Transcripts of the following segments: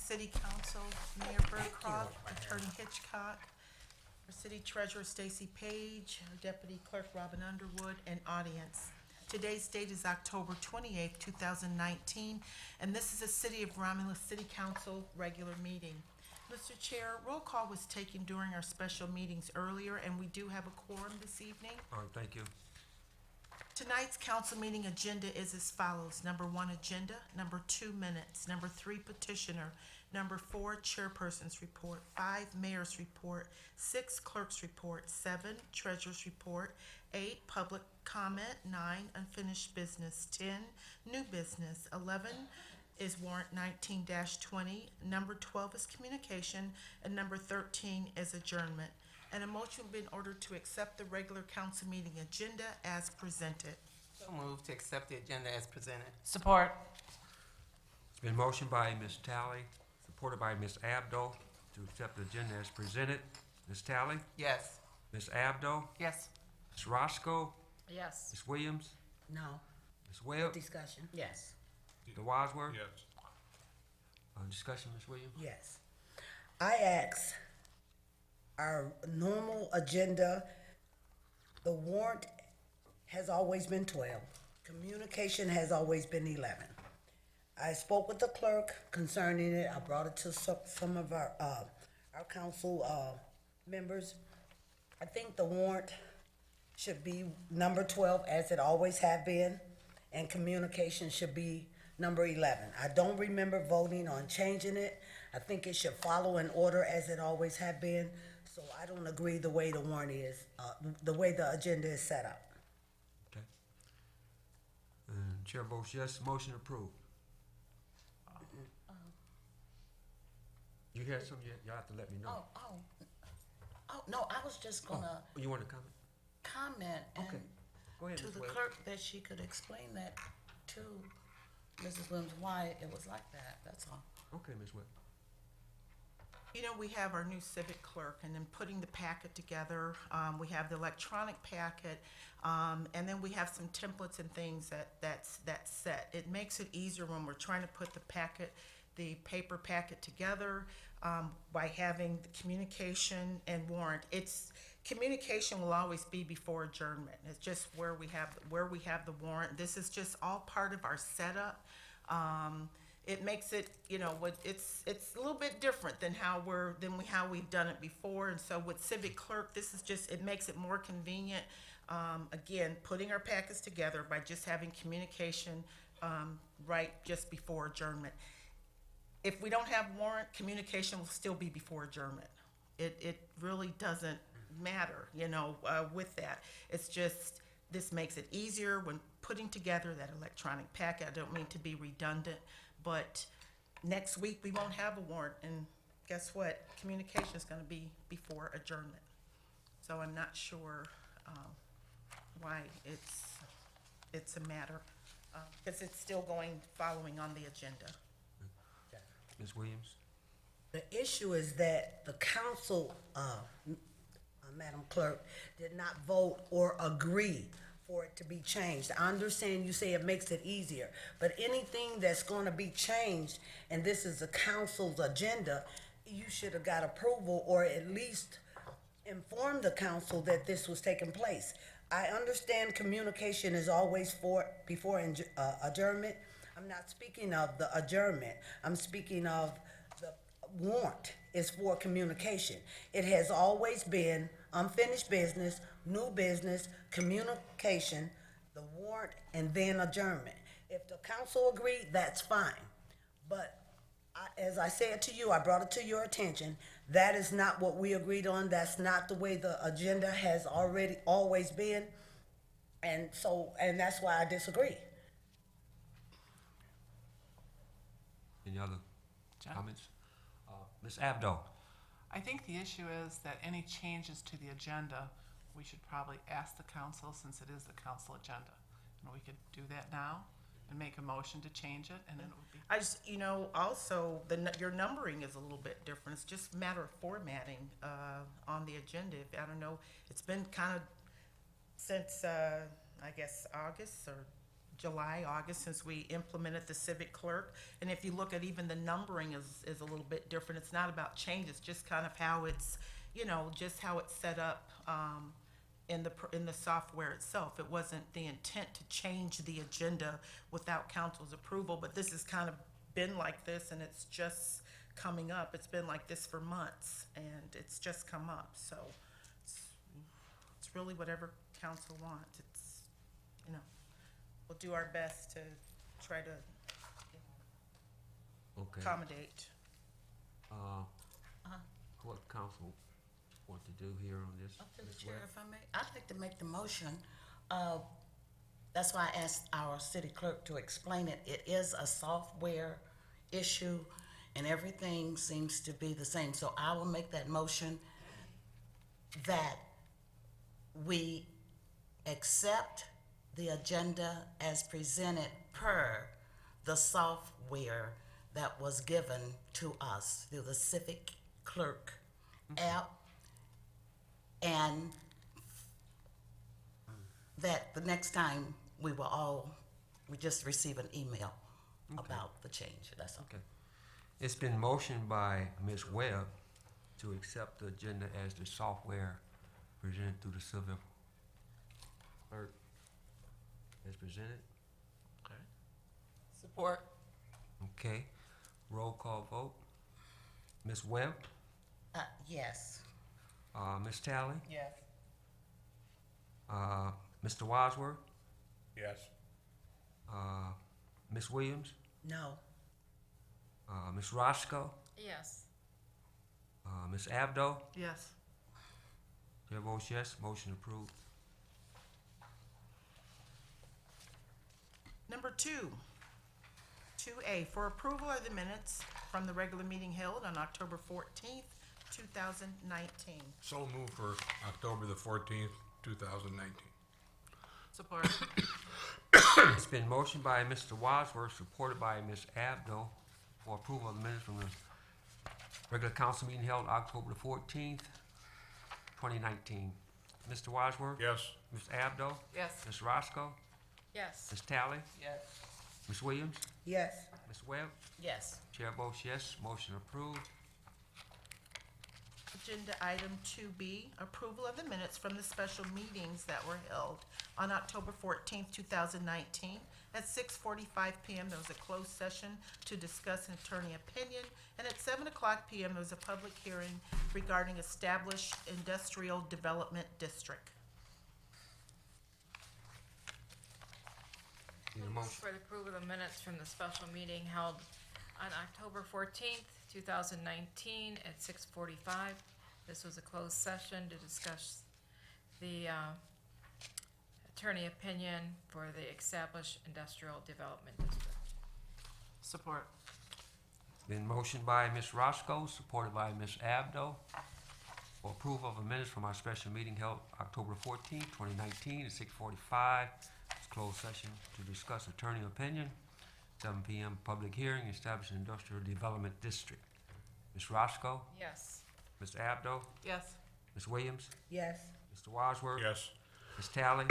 City Council, Mayor Burcroft, Attorney Hitchcock, our City Treasurer Stacy Page, our Deputy Clerk Robin Underwood, and audience. Today's date is October 28th, 2019, and this is a City of Romulus City Council regular meeting. Mr. Chair, roll call was taken during our special meetings earlier, and we do have a quorum this evening. All right, thank you. Tonight's council meeting agenda is as follows. Number 1, agenda. Number 2, minutes. Number 3, petitioner. Number 4, chairperson's report. 5, mayor's report. 6, clerk's report. 7, treasurer's report. 8, public comment. 9, unfinished business. 10, new business. 11 is warrant 19-20. Number 12 is communication. And number 13 is adjournment. And a motion will be in order to accept the regular council meeting agenda as presented. So moved to accept the agenda as presented. Support. It's been motioned by Ms. Talley, supported by Ms. Abdo, to accept the agenda as presented. Ms. Talley? Yes. Ms. Abdo? Yes. Ms. Roscoe? Yes. Ms. Williams? No. Ms. Webb? Discussion? Yes. Mr. Wadsworth? Yes. Discussion, Ms. Williams? Yes. I ask our normal agenda, the warrant has always been 12. Communication has always been 11. I spoke with the clerk concerning it. I brought it to some of our council members. I think the warrant should be number 12 as it always have been, and communication should be number 11. I don't remember voting on changing it. I think it should follow in order as it always have been. So I don't agree the way the warrant is, the way the agenda is set up. Okay. And chair votes yes, motion approved. You had something, y'all have to let me know. Oh, no, I was just gonna Oh, you want to comment? comment Okay. and Go ahead, to Ms. the Webb. clerk that she could explain that to Mrs. Williams, why it was like that, that's all. Okay, Ms. Webb. You know, we have our new civic clerk, and then putting the packet together, we have the electronic packet, and then we have some templates and things that's set. It makes it easier when we're trying to put the paper packet together, by having the communication and warrant. Communication will always be before adjournment. It's just where we have the warrant. This is just all part of our setup. It makes it, it's a little bit different than how we've done it before. And so with civic clerk, it makes it more convenient. Again, putting our packets together by just having communication, right just before adjournment. If we don't have warrant, communication will still be before adjournment. It really doesn't matter, with that. It's just, this makes it easier when putting together that electronic packet. I don't mean to be redundant, but next week we won't have a warrant, and guess what? Communication is going to be before adjournment. So I'm not sure why it's a matter, because it's still following on the agenda. Ms. Williams? The issue is that the council, Madam Clerk, did not vote or agree for it to be changed. I understand you say it makes it easier, but anything that's gonna be changed, and this is the council's agenda, you should have got approval or at least inform the council that this was taking place. I understand communication is always before adjournment. I'm not speaking of the adjournment. I'm speaking of the warrant is for communication. It has always been unfinished business, new business, communication, the warrant, and then adjournment. If the council agreed, that's fine. But as I said to you, I brought it to your attention, that is not what we agreed on. That's not the way the agenda has always been. And that's why I disagree. Any other John? comments? Ms. Abdo? I think the issue is that any changes to the agenda, we should probably ask the council, since it is the council agenda. And we could do that now and make a motion to change it, and then it would be. I just, also, your numbering is a little bit different. It's just a matter of formatting on the agenda. I don't know, it's been kind of since, I guess, August or July, August, since we implemented the civic clerk. And if you look at even the numbering is a little bit different. It's not about changes, just kind of how it's, just how it's set up in the software itself. It wasn't the intent to change the agenda without council's approval, but this has kind of been like this, and it's just coming up. It's been like this for months, and it's just come up. So it's really whatever council wants. It's, we'll do our best to try to Okay. accommodate. What council want to do here on this? Up to the Ms. chair, Webb? if I may, I'd like to make the motion. That's why I asked our city clerk to explain it. It is a software issue, and everything seems to be the same. So I will make that motion that we accept the agenda as presented per the software that was given to us through the Civic Clerk app, and that the next time we just receive an email about the change. That's all. Okay. It's been motioned by Ms. Webb to accept the agenda as the software presented through the civil clerk as presented. Support. Okay. Roll call vote. Ms. Webb, Yes. Ms. Talley, Yes. Mr. Wadsworth, Yes. Ms. Williams, No. Ms. Roscoe, Yes. Ms. Abdo. Yes. Chair votes yes, motion approved. Number 2A, for approval of the minutes from the regular meeting held on October 14th, 2019. So moved for October the 14th, 2019. Support. It's been motioned by Mr. Wadsworth, supported by Ms. Abdo, for approval of the minutes from the regular council meeting held October the 14th, 2019. Mr. Wadsworth? Yes. Ms. Abdo? Yes. Ms. Roscoe? Yes. Ms. Talley? Yes. Ms. Williams? Yes. Ms. Webb? Yes. Chair votes yes, motion approved. Agenda item 2B, approval of the minutes from the special meetings that were held on October 14th, 2019. At 6:45 PM, there was a closed session to discuss an attorney opinion, and at 7:00 PM, there was a public hearing regarding established industrial development district. Need a Move motion? for the approval of the minutes from the special meeting held on October 14th, 2019 at 6:45. This was a closed session to discuss the attorney opinion for the established industrial development district. Support. Been motioned by Ms. Roscoe, supported by Ms. Abdo, for approval of the minutes from our special meeting held October 14th, 2019 at 6:45. It's closed session to discuss attorney opinion. 7 PM, public hearing, establishing industrial development district. Ms. Roscoe, Yes. Ms. Abdo, Yes. Ms. Williams, Yes. Mr. Wadsworth, Yes. Ms. Talley,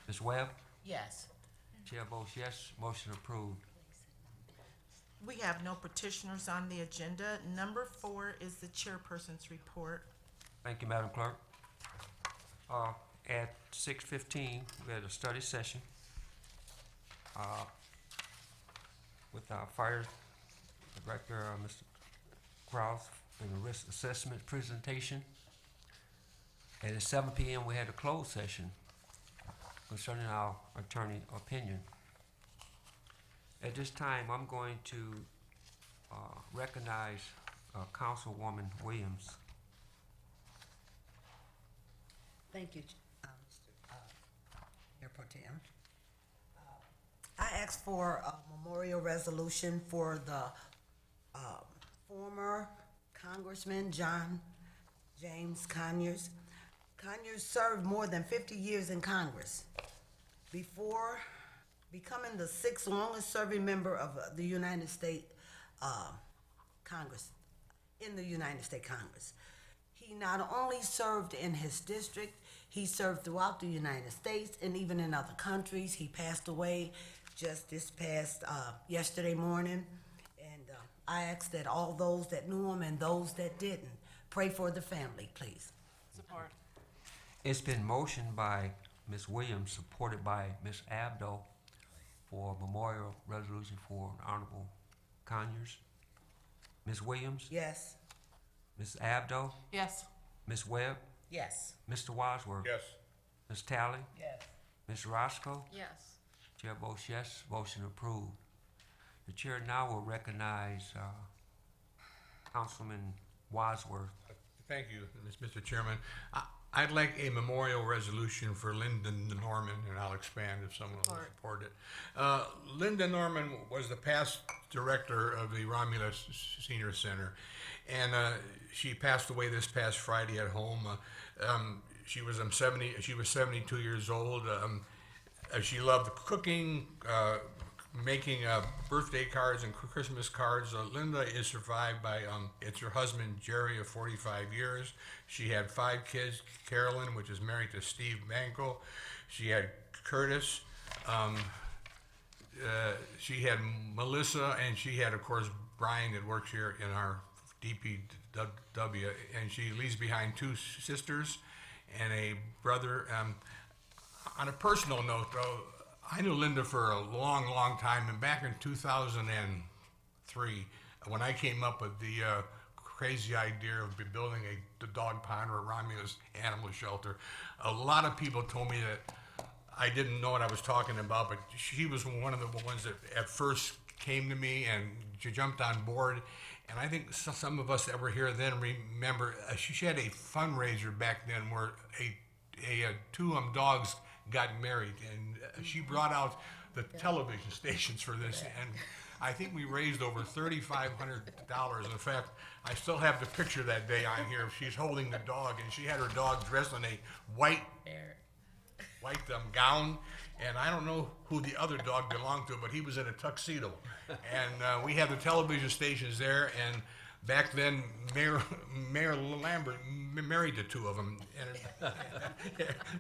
Ms. Webb. Yes. Chair votes yes, motion approved. We have no petitioners on the agenda. Number 4 is the chairperson's report. Thank you, Madam Clerk. At 6:15, we had a study session with our fire director, Mr. Kraus, in the risk assessment presentation. And at 7 PM, we had a closed session concerning our attorney opinion. At this time, I'm going to recognize Councilwoman Williams. Thank you, Mayor Pro Tem. I asked for a memorial resolution for the former Congressman John James Conyers. Conyers served more than 50 years in Congress before becoming the 6th longest serving member of the United States Congress, in the United States Congress. He not only served in his district, he served throughout the United States and even in other countries. He passed away just this past yesterday morning. And I ask that all those that knew him and those that didn't, pray for the family, please. Support. It's been motioned by Ms. Williams, supported by Ms. Abdo, for memorial resolution for Honorable Conyers. Ms. Williams, Yes. Ms. Abdo, Yes. Ms. Webb, Yes. Mr. Wadsworth, Yes. Ms. Tally, Yes. Ms. Roscoe. Yes. Chair votes yes, motion approved. The chair now will recognize Councilman Wadsworth. Thank you, Mr. Chairman. I'd like a memorial resolution for Linda Norman, and I'll expand if someone will support it. Linda Norman was the past director of the Romulus Senior Center, and she passed away this past Friday at home. She was 72 years old. She loved cooking, making birthday cards and Christmas cards. Linda is survived by it's her husband Jerry of 45 years. She had 5 kids. Carolyn, which is married to Steve Banco. She had Curtis. She had Melissa, and she had, of course, Brian that works here in our DPW. And she leaves behind 2 sisters and a brother. On a personal note, though, I knew Linda for a long, long time, and back in 2003, when I came up with the crazy idea of building a dog pond or a Romulus animal shelter, a lot of people told me that I didn't know what I was talking about, but she was one of the ones that at first came to me and she jumped on board. And I think some of us that were here then remember she had a fundraiser back then where 2 dogs got married, and she brought out the television stations for this, and I think we raised over $3,500. In fact, I still have the picture that day on here. She's holding the dog, and she had her dog dressed in a white gown, and I don't know who the other dog belonged to, but he was in a tuxedo. And we had the television stations there, and back then, Mayor Lambert married the 2 of them, and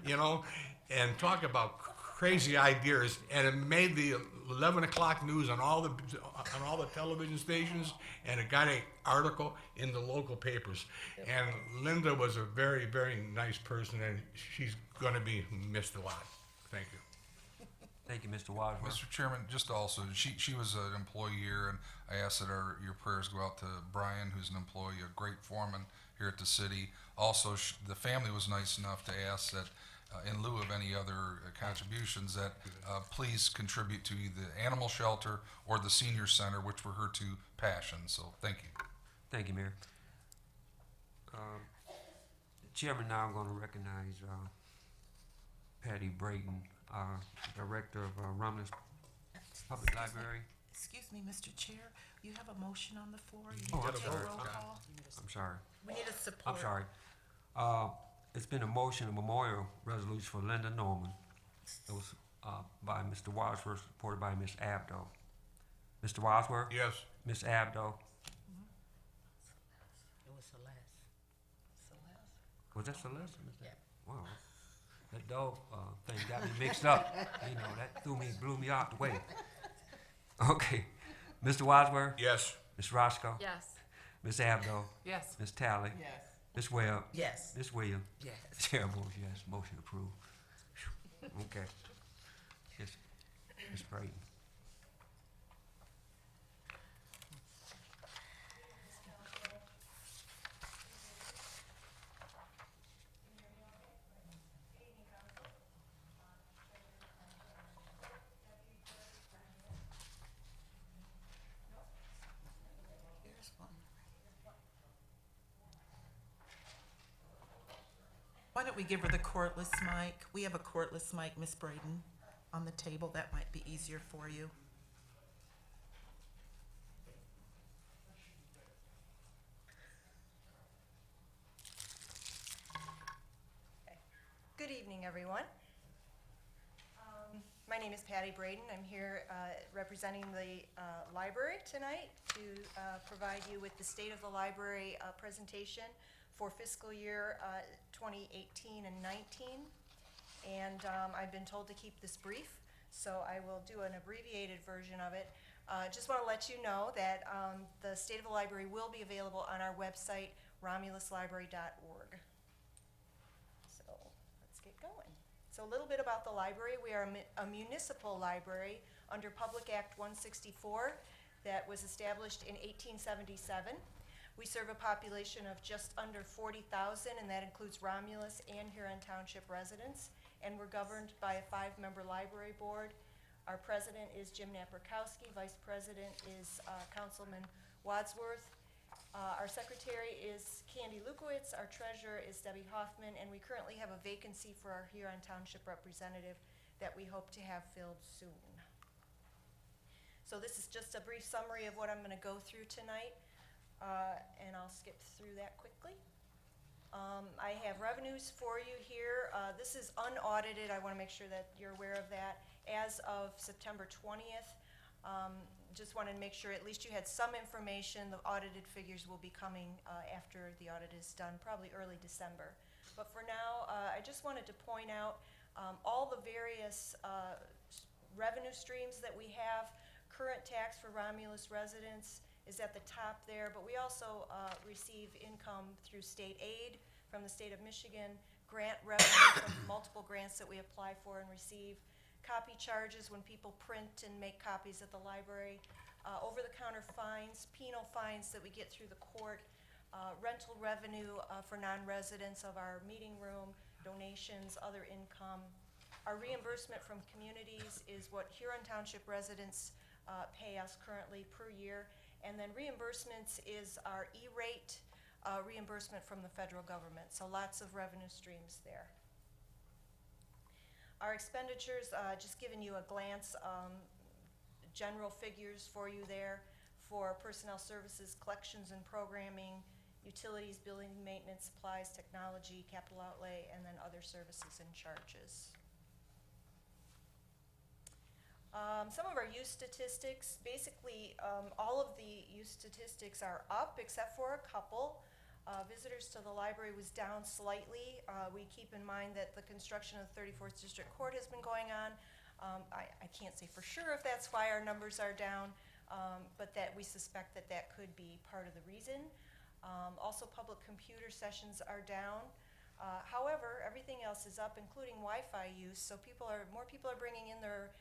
you know, and talk about crazy ideas. And it made the 11 o'clock news on all the television stations, and it got an article in the local papers. And Linda was a very, very nice person, and she's going to be missed a lot. Thank you. Thank you, Mr. Wadsworth. Mr. Chairman, just also, she was an employee here, and I ask that your prayers go out to Brian, who's an employee, a great foreman here at the city. Also, the family was nice enough to ask that, in lieu of any other contributions, that please contribute to either the animal shelter or the senior center, which were her 2 passions. So, thank you. Thank you, Mayor. Chairman, now I'm going to recognize Patty Braden, Director of Romulus Public Library. Excuse me, Mr. Chair, you have a motion on the floor. You Oh, need I'm to take a sorry. roll call. I'm sorry. We need a support. I'm sorry. It's been a motion, a memorial resolution for Linda Norman. It was by Mr. Wadsworth, supported by Ms. Abdo. Mr. Wadsworth? Yes. Ms. Abdo? It was Celeste. Was that Celeste? Yeah. Wow. That dog thing got me mixed up. You know, that blew me out the way. Okay. Mr. Wadsworth? Yes. Ms. Roscoe? Yes. Ms. Abdo? Yes. Ms. Tally? Yes. Ms. Webb? Yes. Ms. Williams? Yes. Chair votes yes, motion approved. Okay. Yes, Ms. Braden. Here's one. Why don't we give her the cordless mic? We have a cordless mic, Miss Braden, on the table. That might be easier for you. Good evening, everyone. My name is Patty Braden. I'm here representing the library tonight to provide you with the State of the Library presentation for fiscal year 2018 and 19. And I've been told to keep this brief, so I will do an abbreviated version of it. Just want to let you know that the State of the Library will be available on our website, romuluslibrary.org. So let's get going. So a little bit about the library. We are a municipal library under Public Act 164 that was established in 1877. We serve a population of just under 40,000, and that includes Romulus and Huron Township residents. And we're governed by a 5-member library board. Our president is Jim Naprikowski, vice president is Councilman Wadsworth. Our secretary is Candy Lukowitz, our treasurer is Debbie Hoffman, and we currently have a vacancy for our Huron Township representative that we hope to have filled soon. So this is just a brief summary of what I'm going to go through tonight, and I'll skip through that quickly. I have revenues for you here. This is unaudited. I want to make sure that you're aware of that. As of September 20th, just wanted to make sure at least you had some information. The audited figures will be coming after the audit is done, probably early December. But for now, I just wanted to point out all the various revenue streams that we have. Current tax for Romulus residents is at the top there, but we also receive income through state aid from the state of Michigan, grant revenue from multiple grants that we apply for and receive, copy charges when people print and make copies at the library, over-the-counter fines, penal fines that we get through the court, rental revenue for non-residents of our meeting room, donations, other income. Our reimbursement from communities is what Huron Township residents pay us currently per year. And then reimbursements is our E-rate reimbursement from the federal government. So lots of revenue streams there. Our expenditures, just giving you a glance, general figures for you there for personnel services, collections and programming, utilities, building, maintenance, supplies, technology, capital outlay, and then other services and charges. Some of our use statistics, basically all of the use statistics are up except for a couple. Visitors to the library was down slightly. We keep in mind that the construction of the 34th District Court has been going on. I can't say for sure if that's why our numbers are down, but that we suspect that that could be part of the reason. Also, public computer sessions are down. However, everything else is up, including Wi-Fi use. So more people are bringing in their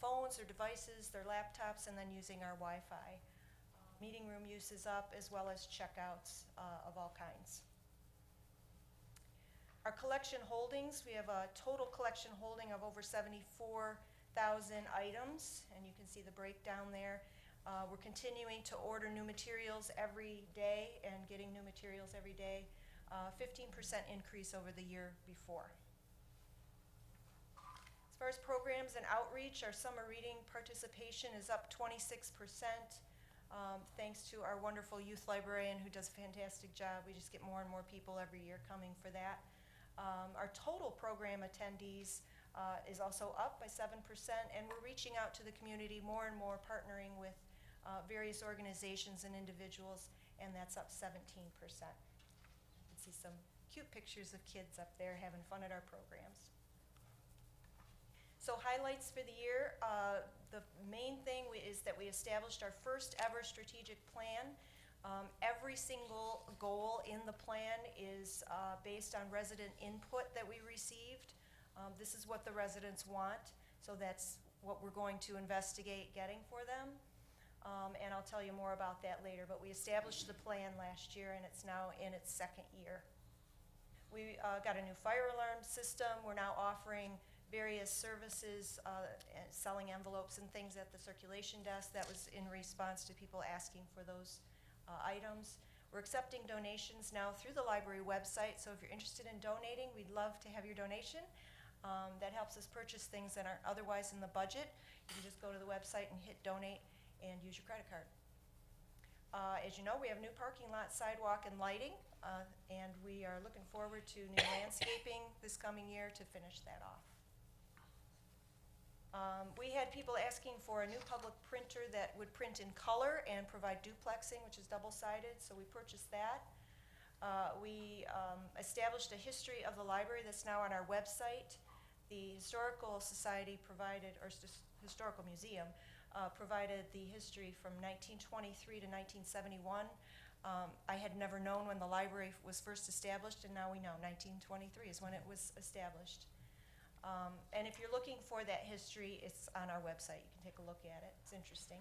phones, their devices, their laptops, and then using our Wi-Fi. Meeting room use is up, as well as checkouts of all kinds. Our collection holdings, we have a total collection holding of over 74,000 items, and you can see the breakdown there. We're continuing to order new materials every day and getting new materials every day. 15% increase over the year before. As far as programs and outreach, our summer reading participation is up 26%, thanks to our wonderful youth librarian who does a fantastic job. We just get more and more people every year coming for that. Our total program attendees is also up by 7%, and we're reaching out to the community more and more, partnering with various organizations and individuals, and that's up 17%. You can see some cute pictures of kids up there having fun at our programs. So highlights for the year, the main thing is that we established our first ever strategic plan. Every single goal in the plan is based on resident input that we received. This is what the residents want, so that's what we're going to investigate getting for them. And I'll tell you more about that later, but we established the plan last year and it's now in its second year. We got a new fire alarm system. We're now offering various services, selling envelopes and things at the circulation desk. That was in response to people asking for those items. We're accepting donations now through the library website, so if you're interested in donating, we'd love to have your donation. That helps us purchase things that aren't otherwise in the budget. You can just go to the website and hit donate and use your credit card. As you know, we have new parking lot, sidewalk, and lighting, and we are looking forward to new landscaping this coming year to finish that off. We had people asking for a new public printer that would print in color and provide duplexing, which is double-sided, so we purchased that. We established a history of the library that's now on our website. The Historical Society provided, or Historical Museum, provided the history from 1923 to 1971. I had never known when the library was first established, and now we know 1923 is when it was established. And if you're looking for that history, it's on our website. You can take a look at it. It's interesting.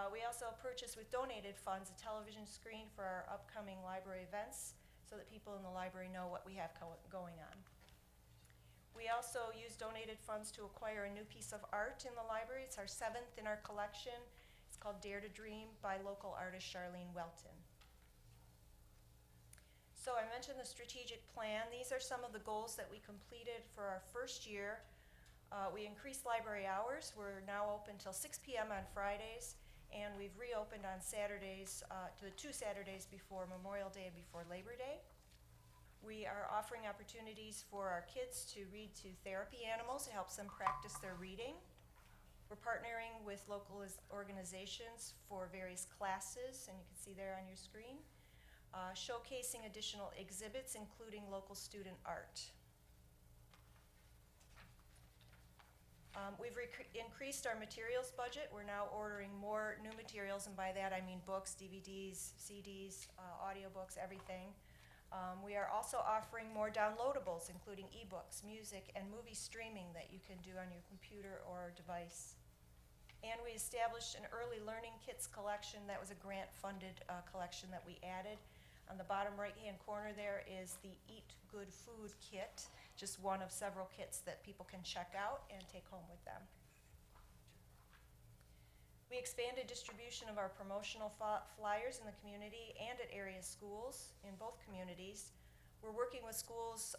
We also purchased with donated funds a television screen for our upcoming library events so that people in the library know what we have going on. We also used donated funds to acquire a new piece of art in the library. It's our 7th in our collection. It's called Dare to Dream by local artist Charlene Welton. So I mentioned the strategic plan. These are some of the goals that we completed for our first year. We increased library hours. We're now open till 6 p.m. on Fridays, and we've reopened on Saturdays, to the 2 Saturdays before Memorial Day and before Labor Day. We are offering opportunities for our kids to read to therapy animals. It helps them practice their reading. We're partnering with local organizations for various classes, and you can see there on your screen, showcasing additional exhibits, including local student art. We've increased our materials budget. We're now ordering more new materials, and by that I mean books, DVDs, CDs, audiobooks, everything. We are also offering more downloadables, including ebooks, music, and movie streaming that you can do on your computer or device. And we established an early learning kits collection. That was a grant-funded collection that we added. On the bottom right-hand corner there is the Eat Good Food kit, just one of several kits that people can check out and take home with them. We expanded distribution of our promotional flyers in the community and at area schools in both communities. We're working with schools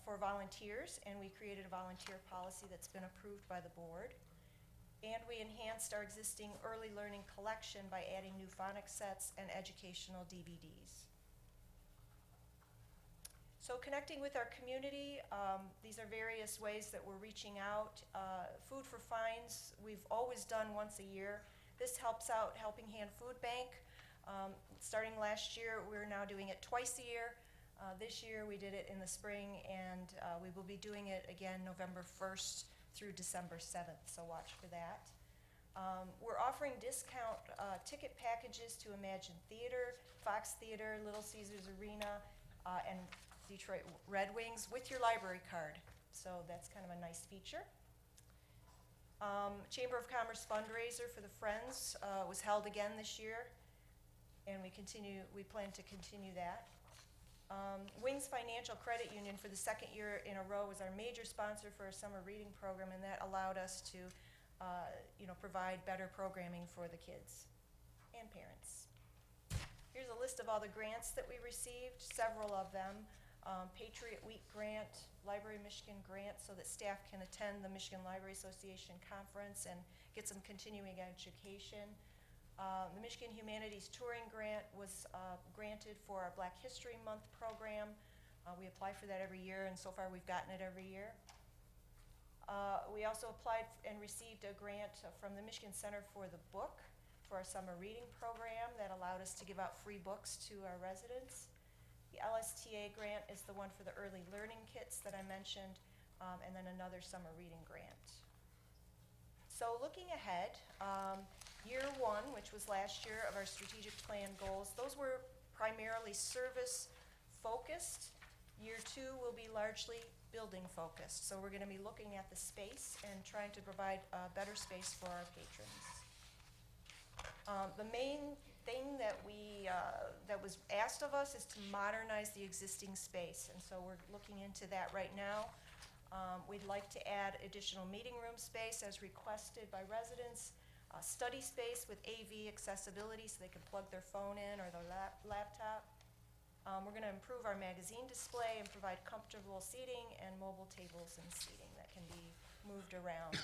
for volunteers, and we created a volunteer policy that's been approved by the board. And we enhanced our existing early learning collection by adding new phonics sets and educational DVDs. So connecting with our community, these are various ways that we're reaching out. Food for Fines, we've always done once a year. This helps out Helping Hand Food Bank. Starting last year, we're now doing it twice a year. This year we did it in the spring, and we will be doing it again November 1st through December 7th, so watch for that. We're offering discount ticket packages to Imagine Theater, Fox Theater, Little Caesars Arena, and Detroit Red Wings with your library card. So that's kind of a nice feature. Chamber of Commerce fundraiser for the Friends was held again this year, and we plan to continue that. Wings Financial Credit Union for the 2nd year in a row was our major sponsor for our summer reading program, and that allowed us to provide better programming for the kids and parents. Here's a list of all the grants that we received, several of them. Patriot Week grant, Library Michigan grant, so that staff can attend the Michigan Library Association conference and get some continuing education. The Michigan Humanities Touring Grant was granted for our Black History Month program. We apply for that every year, and so far we've gotten it every year. We also applied and received a grant from the Michigan Center for the Book for our summer reading program that allowed us to give out free books to our residents. The LSTA grant is the one for the early learning kits that I mentioned, and then another summer reading grant. So looking ahead, year 1, which was last year, of our strategic plan goals, those were primarily service focused. Year 2 will be largely building focused. So we're going to be looking at the space and trying to provide a better space for our patrons. The main thing that that was asked of us is to modernize the existing space, and so we're looking into that right now. We'd like to add additional meeting room space as requested by residents, study space with AV accessibility so they can plug their phone in or their laptop. We're going to improve our magazine display and provide comfortable seating and mobile tables and seating that can be moved around.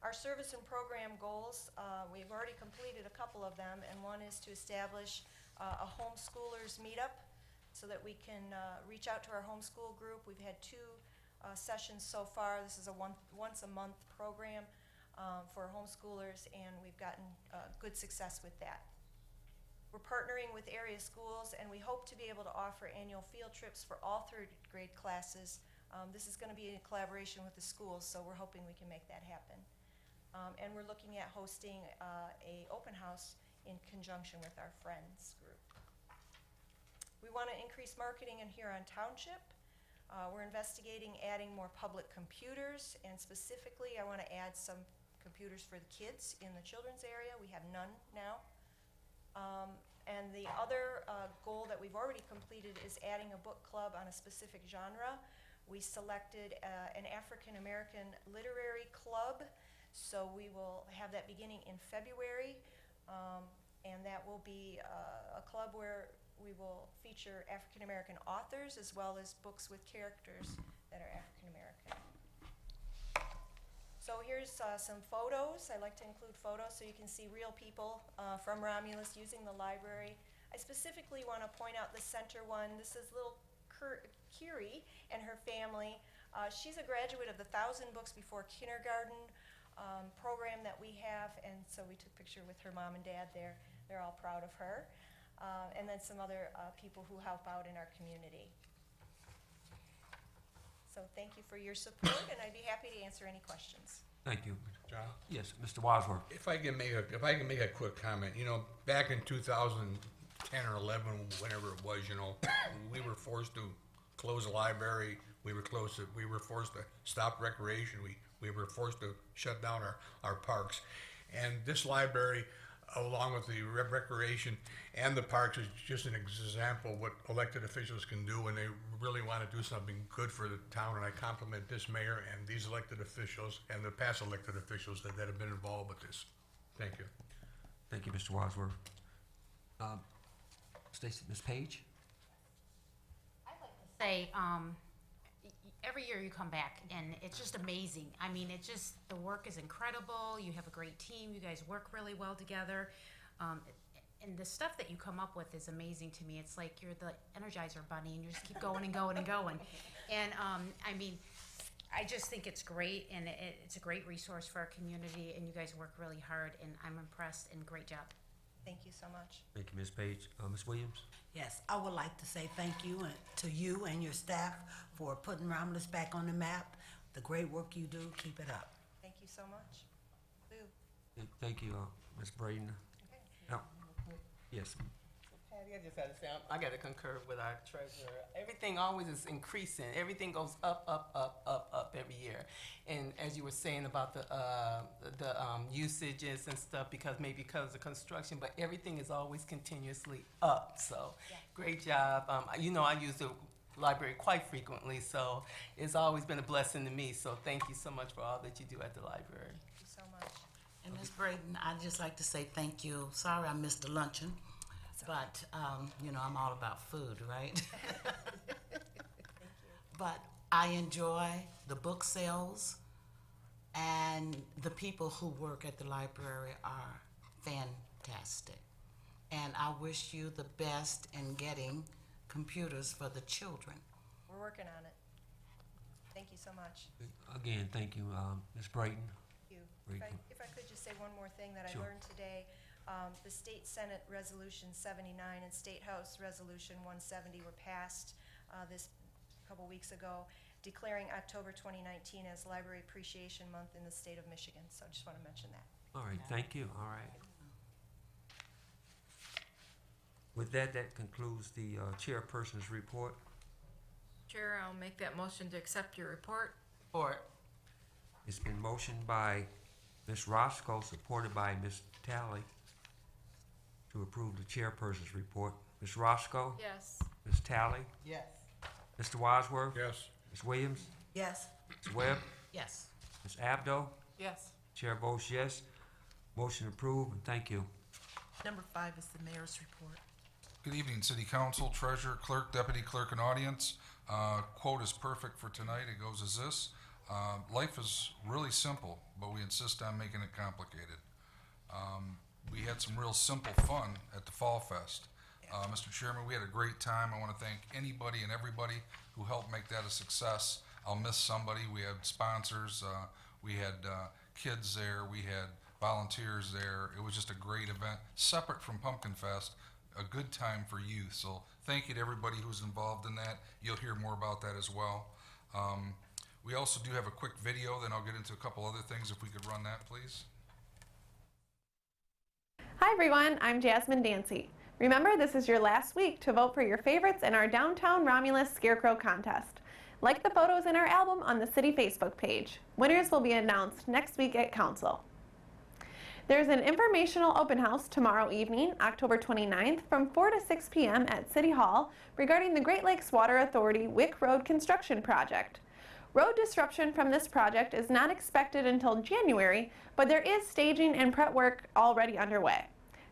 Our service and program goals, we've already completed a couple of them, and one is to establish a homeschoolers meetup so that we can reach out to our homeschool group. We've had 2 sessions so far. This is a once a month program for homeschoolers, and we've gotten good success with that. We're partnering with area schools, and we hope to be able to offer annual field trips for all third grade classes. This is going to be in collaboration with the schools, so we're hoping we can make that happen. And we're looking at hosting a open house in conjunction with our Friends group. We want to increase marketing in Huron Township. We're investigating adding more public computers, and specifically, I want to add some computers for the kids in the children's area. We have none now. And the other goal that we've already completed is adding a book club on a specific genre. We selected an African American literary club, so we will have that beginning in February. And that will be a club where we will feature African American authors as well as books with characters that are African American. So here's some photos. I like to include photos so you can see real people from Romulus using the library. I specifically want to point out the center one. This is little Curie and her family. She's a graduate of the 1,000 Books Before Kindergarten program that we have, and so we took a picture with her mom and dad there. They're all proud of her. And then some other people who help out in our community. So thank you for your support, and I'd be happy to answer any questions. Thank you. John? Yes, Mr. Wadsworth. If I can make a quick comment, back in 2010 or 11, whenever it was, we were forced to close the library. We were forced to stop recreation. We were forced to shut down our parks. And this library, along with the recreation and the parks, is just an example of what elected officials can do when they really want to do something good for the town. And I compliment this mayor and these elected officials and the past elected officials that have been involved with this. Thank you. Thank you, Mr. Wadsworth. Stacy, Ms. Page? Say, every year you come back and it's just amazing. I mean, the work is incredible. You have a great team. You guys work really well together. And the stuff that you come up with is amazing to me. It's like you're the Energizer Bunny and you just keep going and going and going. And I mean, I just think it's great, and it's a great resource for our community, and you guys work really hard, and I'm impressed, and great job. Thank you so much. Thank you, Ms. Page. Ms. Williams? Yes, I would like to say thank you to you and your staff for putting Romulus back on the map. The great work you do, keep it up. Thank you so much. Lou. Thank you, Ms. Braden. Okay. Now, yes. Patty, I just had to say, I got to concur with our treasurer. Everything always is increasing. Everything goes up, up, up, up, up every year. And as you were saying about the usages and stuff, because of the construction, but everything is always continuously up. So, great job. I use the library quite frequently, so it's always been a blessing to me. So, thank you so much for all that you do at the library. Thank you so much. And Ms. Braden, I'd just like to say thank you. Sorry I missed the luncheon, but, I'm all about food, right? But I enjoy the book sales, and the people who work at the library are fantastic. And I wish you the best in getting computers for the children. We're working on it. Thank you so much. Again, thank you, Ms. Braden. Thank you. Very good. If I could just say one more thing that Sure. I learned today. The State Senate Resolution 79 and State House Resolution 170 were passed this couple weeks ago, declaring October 2019 as Library Appreciation Month in the state of Michigan. So I just want to mention that. All right, thank you. All right. With that concludes the chairperson's report. Chair, I'll make that motion to accept your report. Or, It's been motioned by Ms. Roscoe, supported by Ms. Talley, to approve the chairperson's report. Ms. Roscoe? Yes. Ms. Talley? yes. Mr. Wadsworth? Yes. Ms. Williams? Yes? Ms. Webb? Yes. Ms. Abdo? Yes. Chair votes yes. Motion approved, and thank you. Number 5 is the mayor's report. Good evening, City Council, Treasurer, Clerk, Deputy Clerk, and audience. Quote is perfect for tonight. It goes as this: life is really simple, but we insist on making it complicated. We had some real simple fun at the Fall Fest. Mr. Chairman, we had a great time. I want to thank anybody and everybody who helped make that a success. I'll miss somebody. We had sponsors, we had kids there, we had volunteers there. It was just a great event, separate from Pumpkin Fest. a good time for youth. So thank you to everybody who's involved in that. You'll hear more about that as well. We also do have a quick video, then I'll get into a couple other things if we could run that, please. Hi everyone, I'm Jasmine Dancy. Remember, this is your last week to vote for your favorites in our Downtown Romulus Scarecrow contest. Like the photos in our album on the city Facebook page. Winners will be announced next week at council. There's an informational open house tomorrow evening, October 29th, from 4 to 6 p.m. at City Hall regarding the Great Lakes Water Authority Wick Road construction project. Road disruption from this project is not expected until January, but there is staging and prep work already underway.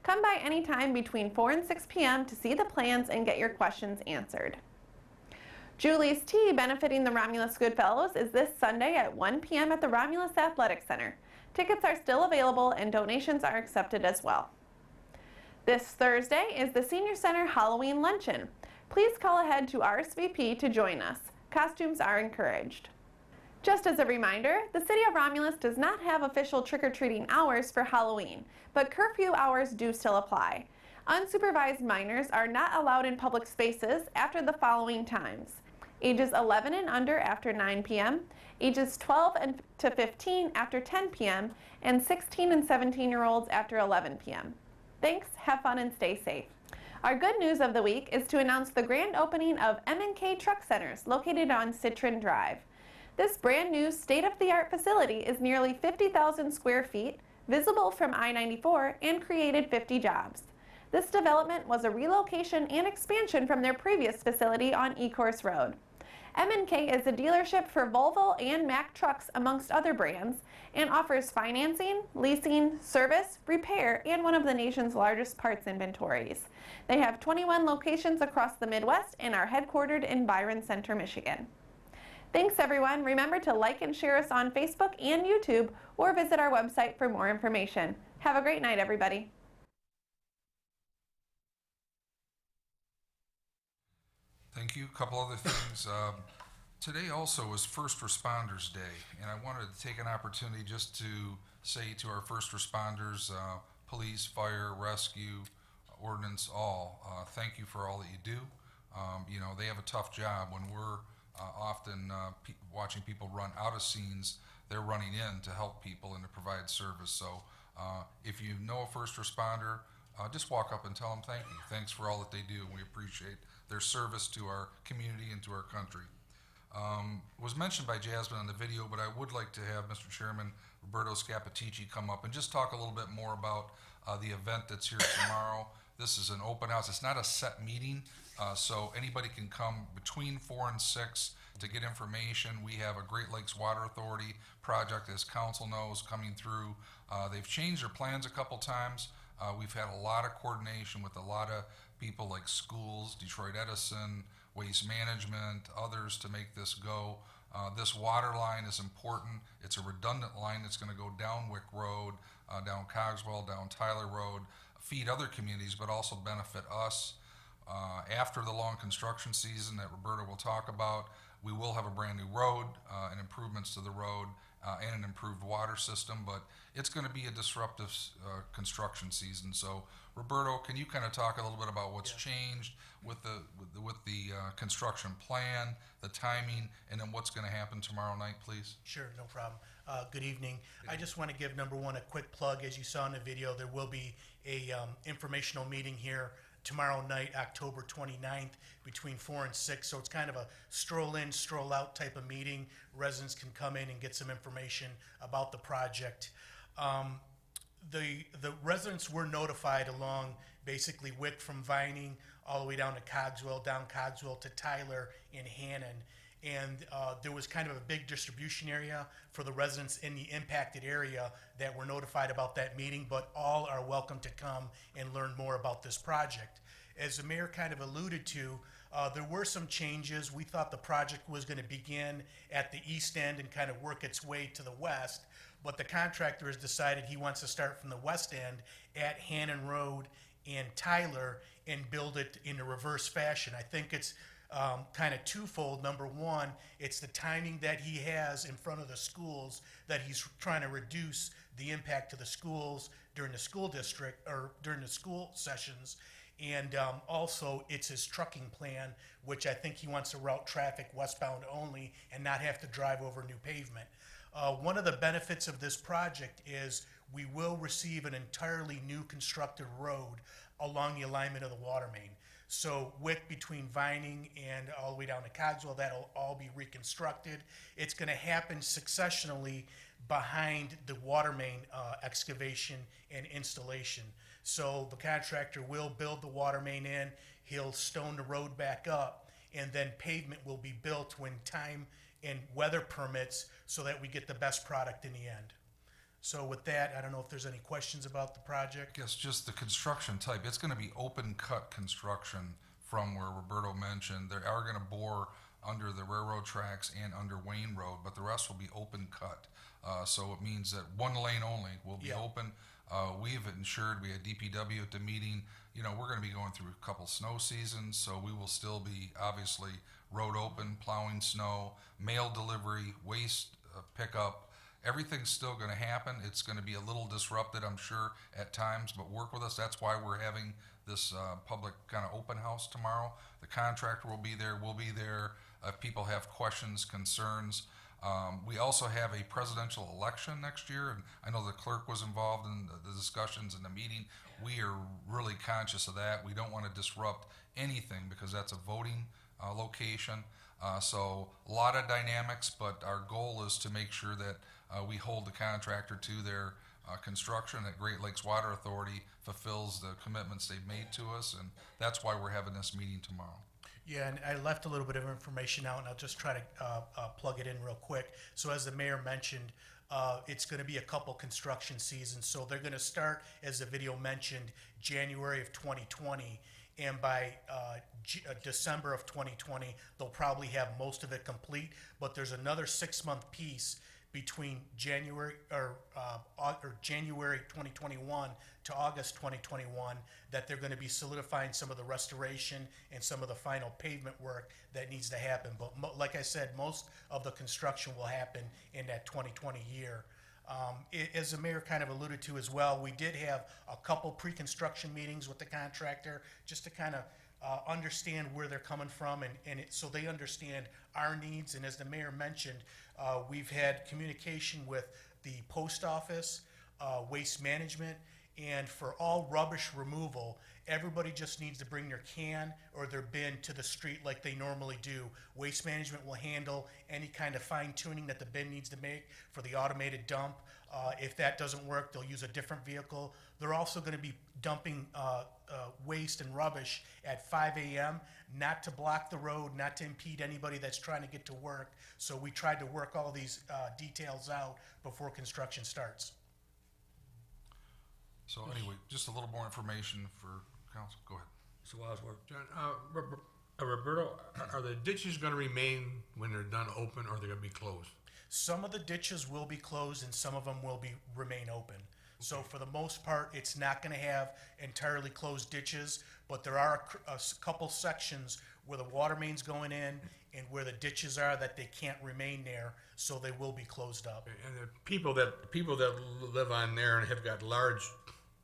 Come by anytime between 4 and 6 p.m. to see the plans and get your questions answered. Julie's Tea, benefiting the Romulus Goodfellows, is this Sunday at 1 p.m. at the Romulus Athletic Center. Tickets are still available and donations are accepted as well. This Thursday is the Senior Center Halloween Luncheon. Please call ahead to RSVP to join us. Costumes are encouraged. Just as a reminder, the City of Romulus does not have official trick-or-treating hours for Halloween, but curfew hours do still apply. Unsupervised minors are not allowed in public spaces after the following times: ages 11 and under after 9 p.m., ages 12 to 15 after 10 p.m., and 16 and 17-year-olds after 11 p.m. Thanks, have fun, and stay safe. Our good news of the week is to announce the grand opening of M&K Truck Centers located on Citron Drive. This brand new state-of-the-art facility is nearly 50,000 square feet, visible from I-94, and created 50 jobs. This development was a relocation and expansion from their previous facility on Ecorse Road. M&K is a dealership for Volvo and Mack trucks, amongst other brands, and offers financing, leasing, service, repair, and one of the nation's largest parts inventories. They have 21 locations across the Midwest and are headquartered in Byron Center, Michigan. Thanks everyone. Remember to like and share us on Facebook and YouTube, or visit our website for more information. Have a great night, everybody. Thank you. A couple other things. Today also is First Responders Day, and I wanted to take an opportunity just to say to our first responders, police, fire, rescue, ordnance, all, thank you for all that you do. You know, they have a tough job. When we're often watching people run out of scenes, they're running in to help people and to provide service. So if you know a first responder, just walk up and tell them thank you. Thanks for all that they do, and we appreciate their service to our community and to our country. Was mentioned by Jasmine on the video, but I would like to have Mr. Chairman Roberto Scapitici come up and just talk a little bit more about the event that's here tomorrow. This is an open house. It's not a set meeting, so anybody can come between 4 and 6 to get information. We have a Great Lakes Water Authority project, as council knows, coming through. They've changed their plans a couple times. We've had a lot of coordination with a lot of people like schools, Detroit Edison, Waste Management, others to make this go. This water line is important. It's a redundant line that's going to go down Wick Road, down Cogswell, down Tyler Road, feed other communities, but also benefit us. After the long construction season that Roberta will talk about, we will have a brand new road and improvements to the road and an improved water system, but it's going to be a disruptive construction season. So Roberto, can you kind of talk a little bit about what's changed with the construction plan, the timing, and then what's going to happen tomorrow night, please? Sure, no problem. Good evening. I just want to give, number one, a quick plug. As you saw in the video, there will be a informational meeting here tomorrow night, October 29th, between 4 and 6. So it's kind of a stroll in, stroll out type of meeting. Residents can come in and get some information about the project. The residents were notified along basically Wick from Vining all the way down to Cogswell, down Cogswell to Tyler and Hannon. And there was kind of a big distribution area for the residents in the impacted area that were notified about that meeting, but all are welcome to come and learn more about this project. As the mayor kind of alluded to, there were some changes. We thought the project was going to begin at the east end and kind of work its way to the west, but the contractor has decided he wants to start from the west end at Hannon Road and Tyler and build it in a reverse fashion. I think it's kind of twofold. Number one, it's the timing that he has in front of the schools that he's trying to reduce the impact to the schools during the school district or during the school sessions. And also, it's his trucking plan, which I think he wants to route traffic westbound only and not have to drive over new pavement. One of the benefits of this project is we will receive an entirely new constructed road along the alignment of the water main. So Wick between Vining and all the way down to Cogswell, that'll all be reconstructed. It's gonna happen successionally behind the water main excavation and installation. So the contractor will build the water main in, he'll stone the road back up, and then pavement will be built when time and weather permits so that we get the best product in the end. So with that, I don't know if there's any questions about the project. I guess just the construction type, it's gonna be open cut construction from where Roberto mentioned. They are gonna bore under the railroad tracks and under Wayne Road, but the rest will be open cut. So it means that one lane only will be Yeah. open. We've ensured, we had DPW at the meeting, you know, we're gonna be going through a couple snow seasons, so we will still be obviously road open, plowing snow, mail delivery, waste pickup. Everything's still gonna happen. It's gonna be a little disrupted, I'm sure, at times, but work with us. That's why we're having this public kind of open house tomorrow. The contractor will be there, we'll be there. If people have questions, concerns. We also have a presidential election next year, and I know the clerk was involved in the discussions in the meeting. We are really conscious of that. We don't want to disrupt anything because that's a voting location. So a lot of dynamics, but our goal is to make sure that we hold the contractor to their construction, that Great Lakes Water Authority fulfills the commitments they've made to us, and that's why we're having this meeting tomorrow. Yeah, and I left a little bit of information out, and I'll just try to plug it in real quick. So as the mayor mentioned, it's gonna be a couple construction seasons. So they're gonna start, as the video mentioned, January of 2020. And by December of 2020, they'll probably have most of it complete. But there's another 6-month piece between January or January 2021 to August 2021 that they're going to be solidifying some of the restoration and some of the final pavement work that needs to happen. But like I said, most of the construction will happen in that 2020 year. As the mayor kind of alluded to as well, we did have a couple pre-construction meetings with the contractor just to kind of understand where they're coming from so they understand our needs. And as the mayor mentioned, we've had communication with the post office, waste management, and for all rubbish removal, everybody just needs to bring their can or their bin to the street like they normally do. Waste management will handle any kind of fine tuning that the bin needs to make for the automated dump. If that doesn't work, they'll use a different vehicle. They're also going to be dumping waste and rubbish at 5 a.m., not to block the road, not to impede anybody that's trying to get to work. So we tried to work all these details out before construction starts. So anyway, just a little more information for council. Go ahead. Mr. Wadsworth? John, Roberto, are the ditches gonna remain when they're done open, or are they gonna be closed? Some of the ditches will be closed and some of them will remain open. So for the most part, it's not gonna have entirely closed ditches, but there are a couple sections where the water main's going in and where the ditches are that they can't remain there, so they will be closed up. And the people that live on there and have got large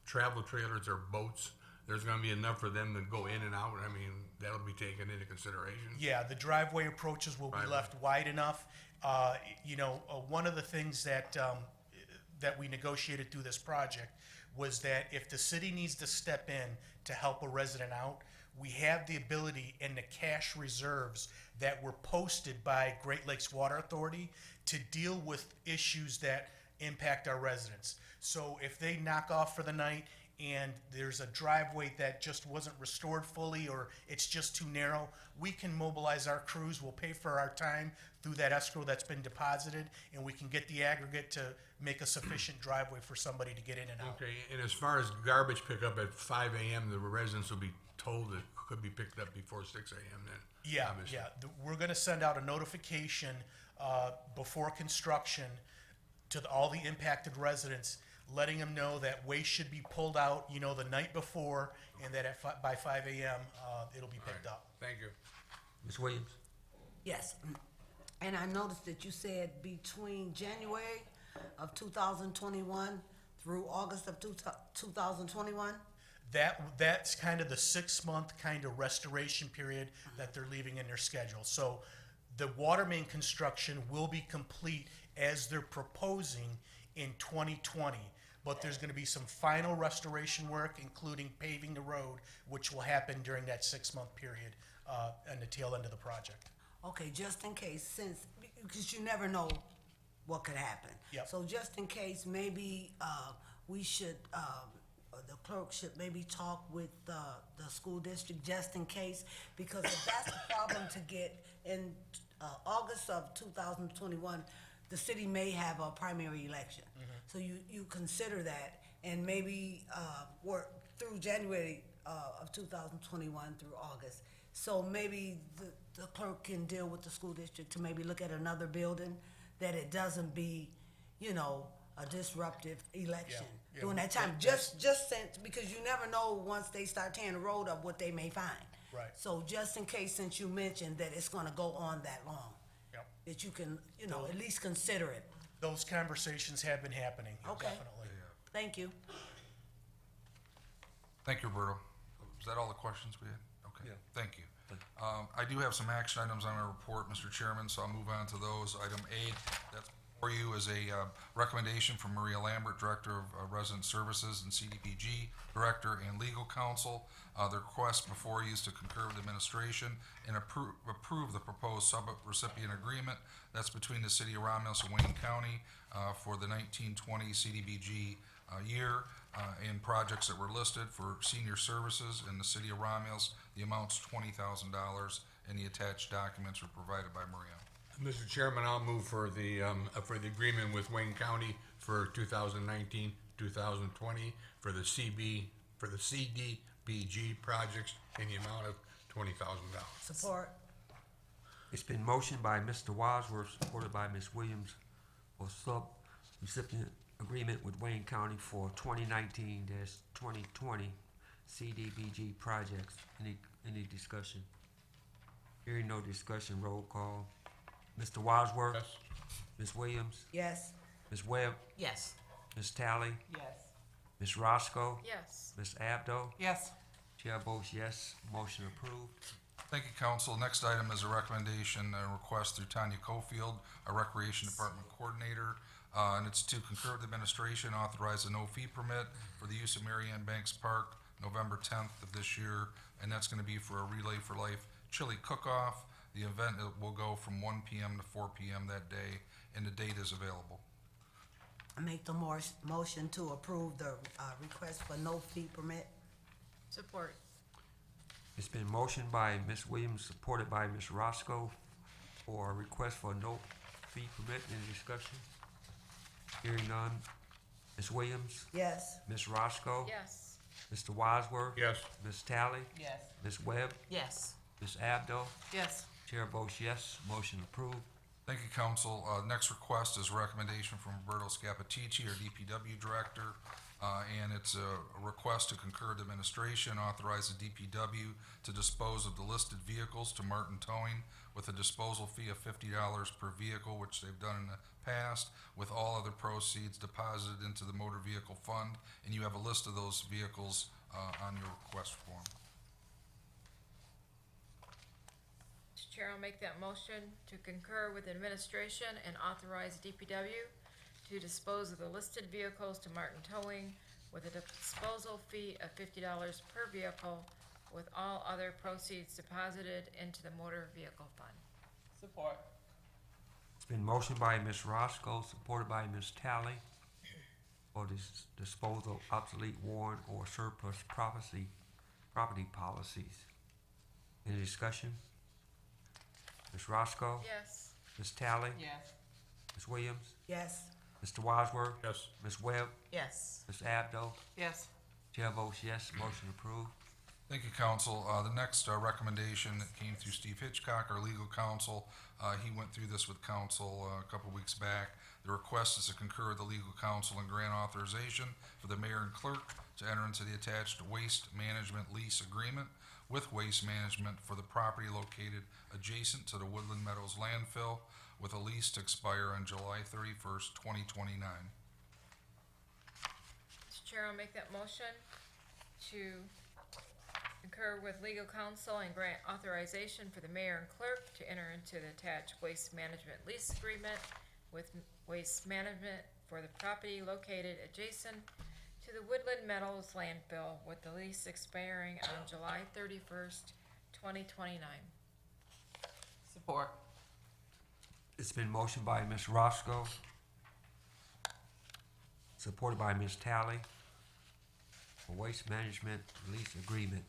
travel trailers or boats, there's gonna be enough for them to go in and out. I mean, that'll be taken into consideration. Yeah, the driveway approaches will be Right. left wide enough. One of the things that we negotiated through this project was that if the city needs to step in to help a resident out, we have the ability in the cash reserves that were posted by Great Lakes Water Authority to deal with issues that impact our residents. So if they knock off for the night and there's a driveway that just wasn't restored fully or it's just too narrow, we can mobilize our crews, we'll pay for our time through that escrow that's been deposited, and we can get the aggregate to make a sufficient driveway for somebody to get in and out. Okay, and as far as garbage pickup at 5 a.m., the residents will be told it could be picked up before 6 a.m. then? Yeah, obviously. yeah. We're gonna send out a notification before construction to all the impacted residents, letting them know that waste should be pulled out, the night before, and that by 5 a.m., it'll be picked up. Thank you. Ms. Williams? Yes, and I noticed that you said between January of 2021 through August of 2021? That's kind of the 6-month kind of restoration period that they're leaving in their schedule. So the water main construction will be complete as they're proposing in 2020. But there's gonna be some final restoration work, including paving the road, which will happen during that 6-month period, and the tail end of the project. Okay, just in case, since, because you never know what could happen. Yep. So just in case, maybe, we should, the clerk should maybe talk with, the school district, just in case, because if that's the problem to get in, August of 2021, the city may have a primary election. So you consider that, and maybe, work through January, of 2021 through August. So maybe the clerk can deal with the school district to maybe look at another building, that it doesn't be, you know, a disruptive election Yeah, during that yeah, time. Just since, because you never know once they start tearing the road up, what they may find. Right. So just in case, since you mentioned that it's gonna go on that long, Yep. that you can, you know, at least consider it. Those conversations have been happening, Okay. definitely. Thank you. Thank you, Roberto. Is that all the questions we had? Okay, Yeah. thank you. I do have some action items on my report, Mr. Chairman, so I'll move on to those. Item A, that's for you, is a recommendation from Maria Lambert, Director of Resident Services and CDPG Director and Legal Counsel. The request before you is to concur with administration and approve the proposed sub-recipient agreement that's between the City of Romulus and Wayne County for the 1920 CDBG year, and projects that were listed for senior services in the City of Romulus. The amount's $20,000, and the attached documents were provided by Maria. Mr. Chairman, I'll move for the agreement with Wayne County for 2019, 2020 for the CDBG projects in the amount of $20,000. Support. It's been motioned by Mr. Wadsworth, supported by Ms. Williams, for sub-recipient agreement with Wayne County for 2019-2020 CDBG projects. Any discussion? Hearing no discussion, roll call. Mr. Wadsworth? Yes. Ms. Williams? Yes. Ms. Webb? Yes. Ms. Tally? Yes. Ms. Roscoe? Yes. Ms. Abdo? Yes. Chair votes yes, motion approved. Thank you, council. Next item is a recommendation and request through Tanya Cofield, our Recreation Department Coordinator, and it's to concur with administration, authorize a no-fee permit for the use of Marianne Banks Park, November 10th of this year, and that's gonna be for a Relay for Life chili cook-off. The event will go from 1 PM to 4 PM that day, and the date is available. I make the motion to approve the, request for no fee permit. Support. It's been motioned by Ms. Williams, supported by Ms. Roscoe, for a request for no fee permit. Any discussion? Hearing none. Ms. Williams? Yes. Ms. Roscoe? Yes. Mr. Wadsworth? Yes. Ms. Tally? Yes. Ms. Webb? Yes. Ms. Abdo? Yes. Chair votes yes, motion approved. Thank you, council. Next request is a recommendation from Roberto Scapitici, our DPW Director, and it's a request to concur with administration, authorize the DPW to dispose of the listed vehicles to Martin Towing with a disposal fee of $50 per vehicle, which they've done in the past, with all other proceeds deposited into the motor vehicle fund, and you have a list of those vehicles on your request form. Mr. Chair, I'll make that motion to concur with administration and authorize DPW to dispose of the listed vehicles to Martin Towing with a disposal fee of $50 per vehicle, with all other proceeds deposited into the motor vehicle fund. Support. It's been motioned by Ms. Roscoe, supported by Ms. Tally, for this disposal of obsolete, worn, or surplus property policies. Any discussion? Ms. Roscoe? Yes. Ms. Tally? Yes. Ms. Williams? Yes. Mr. Wadsworth? Yes. Ms. Webb? Yes. Ms. Abdo? Yes. Chair votes yes, motion approved. Thank you, council. The next recommendation that came through Steve Hitchcock, our legal counsel. He went through this with council a couple weeks back. The request is to concur with the legal counsel and grant authorization for the mayor and clerk to enter into the attached waste management lease agreement with Waste Management for the property located adjacent to the Woodland Meadows landfill, with a lease to expire on July 31st, 2029. Mr. Chair, I'll make that motion to concur with legal counsel and grant authorization for the mayor and clerk to enter into the attached waste management lease agreement with Waste Management for the property located adjacent to the Woodland Meadows landfill, with the lease expiring on July 31st, 2029. Support. It's been motioned by Ms. Roscoe, supported by Ms. Talley, for waste management lease agreement,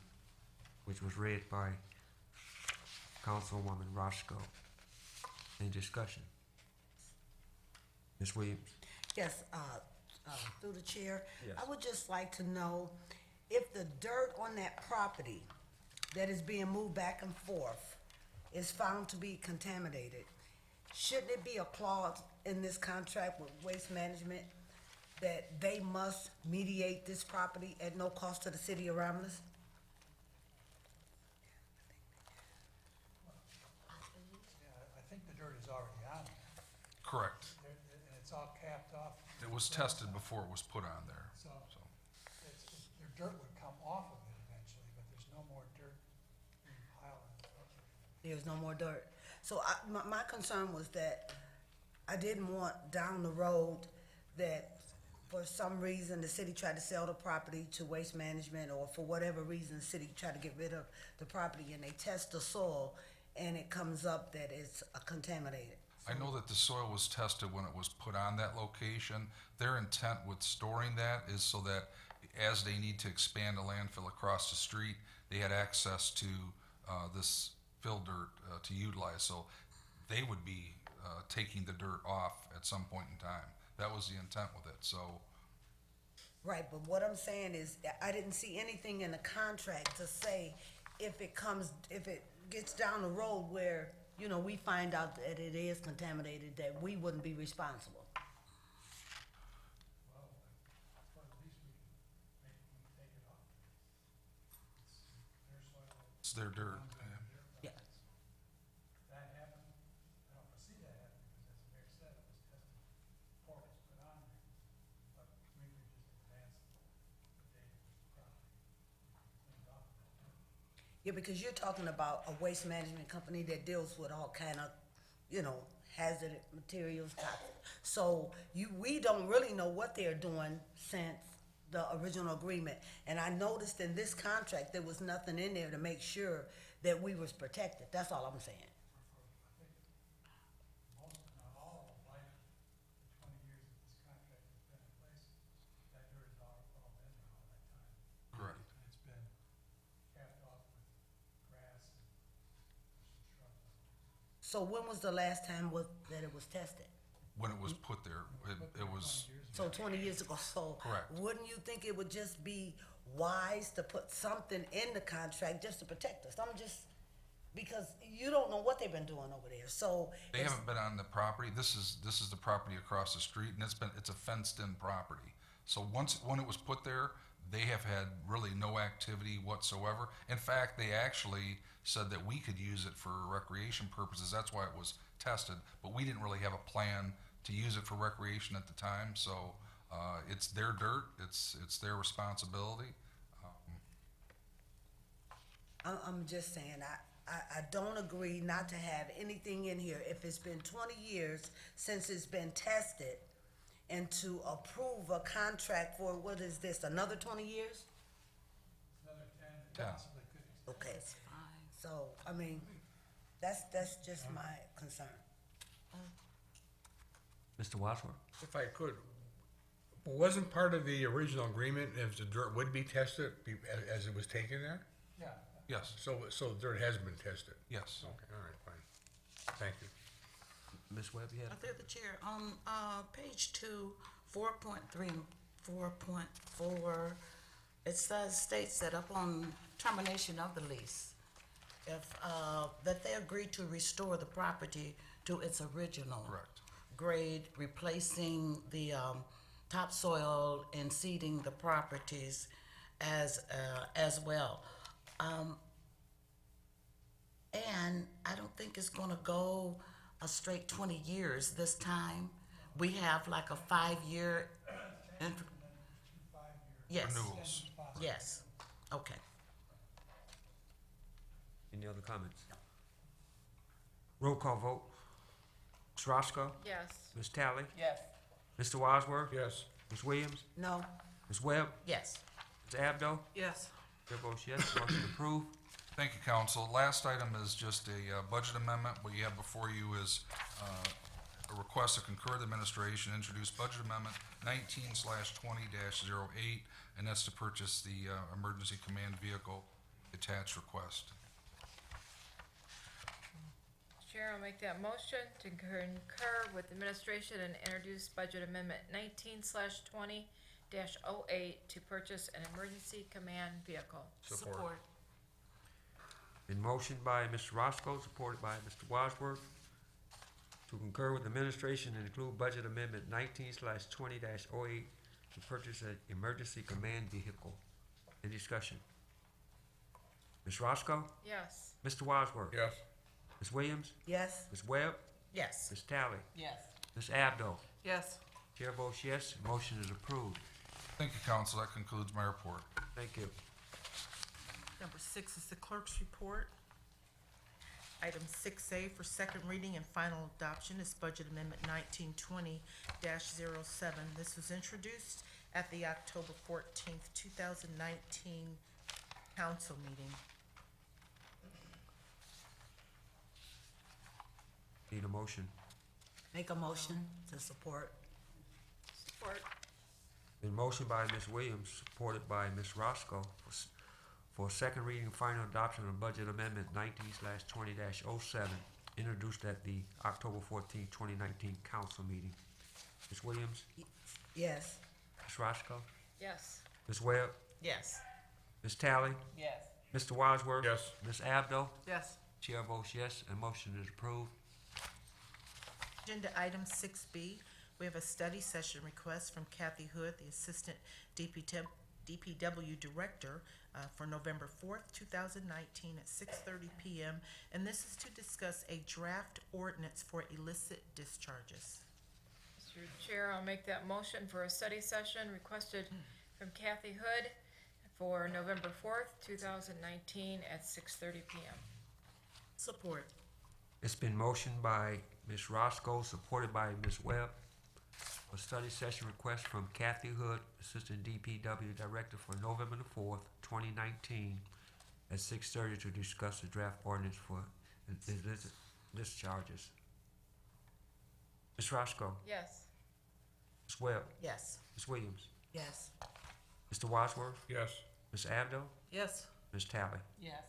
which was read by Councilwoman Roscoe. Any discussion? Ms. Williams? Yes, through the chair. Yes. I would just like to know if the dirt on that property that is being moved back and forth is found to be contaminated, shouldn't it be a clause in this contract with Waste Management that they must mediate this property at no cost to the city of Romulus? I think the dirt is already on there, Correct. and it's all capped off. It was tested before it was put on there. So, the dirt would come off of it eventually, but there's no more dirt being piled on the property. There's no more dirt. So my concern was that I didn't want down the road that for some reason the city tried to sell the property to Waste Management, or for whatever reason the city tried to get rid of the property and they test the soil and it comes up that it's contaminated. I know that the soil was tested when it was put on that location. Their intent with storing that is so that as they need to expand a landfill across the street, they had access to this fill dirt to utilize. So they would be taking the dirt off at some point in time. That was the intent with it, so. Right, but what I'm saying is, I didn't see anything in the contract to say if it gets down the road where, you know, we find out that it is contaminated, that we wouldn't be responsible. Well, for at least we can take it off. It's their soil. It's their dirt. Yeah. That happened, I don't foresee that happening, because as the mayor said, it was tested before it was put on there. But we could just advance the date of the property, cleaned off of that. Yeah, because you're talking about a waste management company that deals with all kind of, you know, hazardous materials, toxic. So we don't really know what they're doing since the original agreement. And I noticed in this contract, there was nothing in there to make sure that we was protected. That's all I'm saying. I think most, if not all, of the life, the 20 years that this contract has been in place, that dirt has all been there all that time. Correct. And it's been capped off with grass and some shrubs. So when was the last time that it was tested? When it was put there, it was, So 20 years ago. So Correct. wouldn't you think it would just be wise to put something in the contract just to protect us? Because you don't know what they've been doing over there. So they it's- haven't been on the property. This is the property across the street, and it's a fenced-in property. So when it was put there, they have had really no activity whatsoever. In fact, they actually said that we could use it for recreation purposes. That's why it was tested, but we didn't really have a plan to use it for recreation at the time. So it's their dirt. It's their responsibility. I'm just saying, I don't agree not to have anything in here if it's been 20 years since it's been tested, and to approve a contract for, what is this, another 20 years? Another 10, Yeah. possibly could extend. Okay. So, I mean, that's just my concern. Mr. Wadsworth? If I could, wasn't part of the original agreement if the dirt would be tested as it was taken there? Yeah, Yes, So the dirt has been tested? yes. Okay, all right, fine. Thank you. Ms. Webb, you had? Through the chair, on page 2, 4.3 and 4.4, it states that upon termination of the lease, if that they agree to restore the property to its original Correct. grade, replacing the topsoil and seeding the properties as well. And I don't think it's gonna go a straight 20 years this time. We have like a 5-year. Yes. Renewals. Yes. Okay. Any other comments? Roll call vote. Ms. Roscoe? Yes. Ms. Tally? Yes. Mr. Wadsworth? Yes. Ms. Williams? No. Ms. Webb? Yes. Ms. Abdo? Yes. Chair votes yes, motion approved. Thank you, council. Last item is just a budget amendment. What you have before you is a request to concur the administration, introduce budget amendment 19/20-08, and that's to purchase the emergency command vehicle attached request. Chair, I'll make that motion to concur with administration and introduce budget amendment 19/20-08 to purchase an emergency command vehicle. Support. Been motioned by Mr. Roscoe, supported by Mr. Wadsworth, to concur with administration and include budget amendment 19/20-08 to purchase an emergency command vehicle. Any discussion? Ms. Roscoe? Yes. Mr. Wadsworth? Yes. Ms. Williams? Yes. Ms. Webb? Yes. Ms. Tally? Yes. Ms. Abdo? Yes. Chair votes yes, motion is approved. Thank you, council. That concludes my report. Thank you. Number 6 is the clerk's report. Item 6A for second reading and final adoption is Budget Amendment 1920-07. This was introduced at the October 14th, 2019 council meeting. Need a motion. Make a motion to support. Support. Been motioned by Ms. Williams, supported by Ms. Roscoe, for second reading and final adoption of Budget Amendment 19/20-07, introduced at the October 14th, 2019 council meeting. Ms. Williams? Yes. Ms. Roscoe? Yes. Ms. Webb? Yes. Ms. Tally? Yes. Mr. Wadsworth? Yes. Ms. Abdo? Yes. Chair votes yes, and motion is approved. Agenda item 6B, we have a study session request from Kathy Hood, the Assistant DPW Director, for November 4th, 2019 at 6:30 PM. And this is to discuss a draft ordinance for illicit discharges. Mr. Chair, I'll make that motion for a study session requested from Kathy Hood for November 4th, 2019 at 6:30 PM. Support. It's been motioned by Ms. Roscoe, supported by Ms. Webb. A study session request from Kathy Hood, Assistant DPW Director, for November the 4th, 2019 at 6:30 to discuss the draft ordinance for illicit discharges. Ms. Roscoe, Yes. Ms. Webb, Yes. Ms. Williams, Yes. Mr. Wadsworth, Yes. Ms. Abdo, Yes. Ms. Tally. Yes.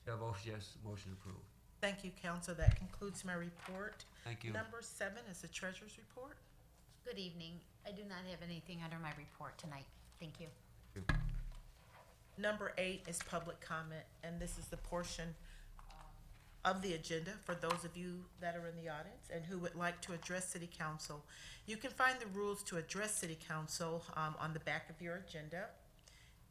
Chair votes yes, motion approved. Thank you, council. That concludes my report. Thank you. Number 7 is the treasurer's report. Good evening. I do not have anything under my report tonight. Thank you. Number 8 is public comment, and this is the portion of the agenda for those of you that are in the audience and who would like to address city council. You can find the rules to address city council on the back of your agenda.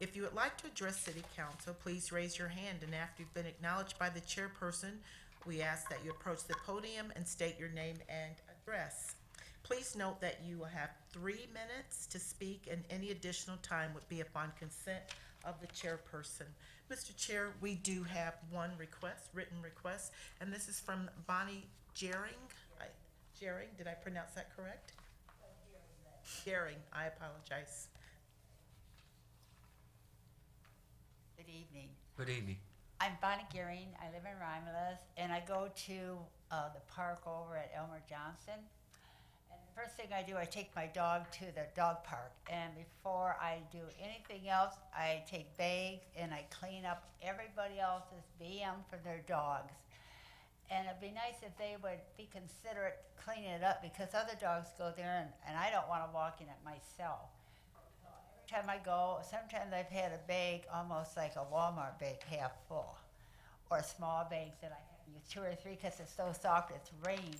If you would like to address city council, please raise your hand, and after you've been acknowledged by the chairperson, we ask that you approach the podium and state your name and address. Please note that you will have 3 minutes to speak, and any additional time would be upon consent of the chairperson. Mr. Chair, we do have one request, written request, and this is from Bonnie Gehring. Gehring, did I pronounce that correct? Gehring, I apologize. Good evening. Good evening. I'm Bonnie Gearing. I live in Romulus, and I go to the park over at Elmer Johnson. And the first thing I do, I take my dog to the dog park. And before I do anything else, I take bags and I clean up everybody else's BM for their dogs. And it'd be nice if they would be considerate cleaning it up, because other dogs go there and I don't want to walk in it myself. Time I go, sometimes I've had a bag almost like a Walmart bag, half full, or small bags that I have to use 2 or 3 because it's so soft, it's rain.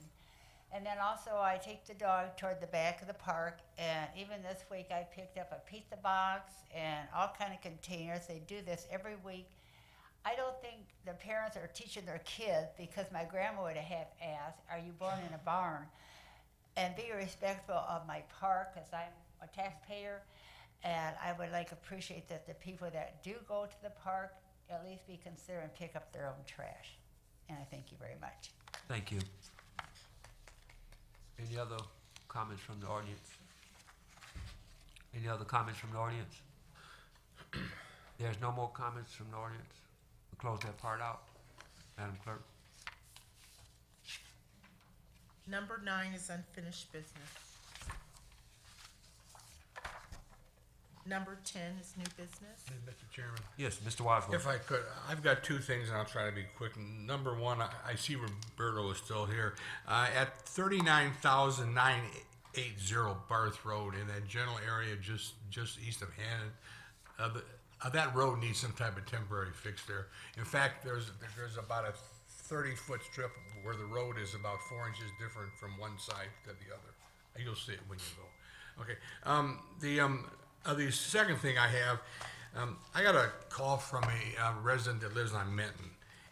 And then also I take the dog toward the back of the park, and even this week I picked up a pizza box and all kind of containers. They do this every week. I don't think the parents are teaching their kids, because my grandma would have asked, are you born in a barn? And be respectful of my park, because I'm a taxpayer. And I would appreciate that the people that do go to the park at least be considerate and pick up their own trash. And I thank you very much. Thank you. Any other comments from the audience? Any other comments from the audience? There's no more comments from the audience. We'll close that part out. Madam Clerk. Number 9 is unfinished business. Number 10 is new business. Mr. Chairman. Yes, Mr. Wadsworth. If I could, I've got two things, and I'll try to be quick. Number one, I see Roberto is still here. At 39,980 Barth Road, in that general area just east of Hannon, that road needs some type of temporary fix there. In fact, there's about a 30-foot strip where the road is about 4 inches different from one side to the other. You'll see it when you go. Okay. The second thing I have, I got a call from a resident that lives on Minton,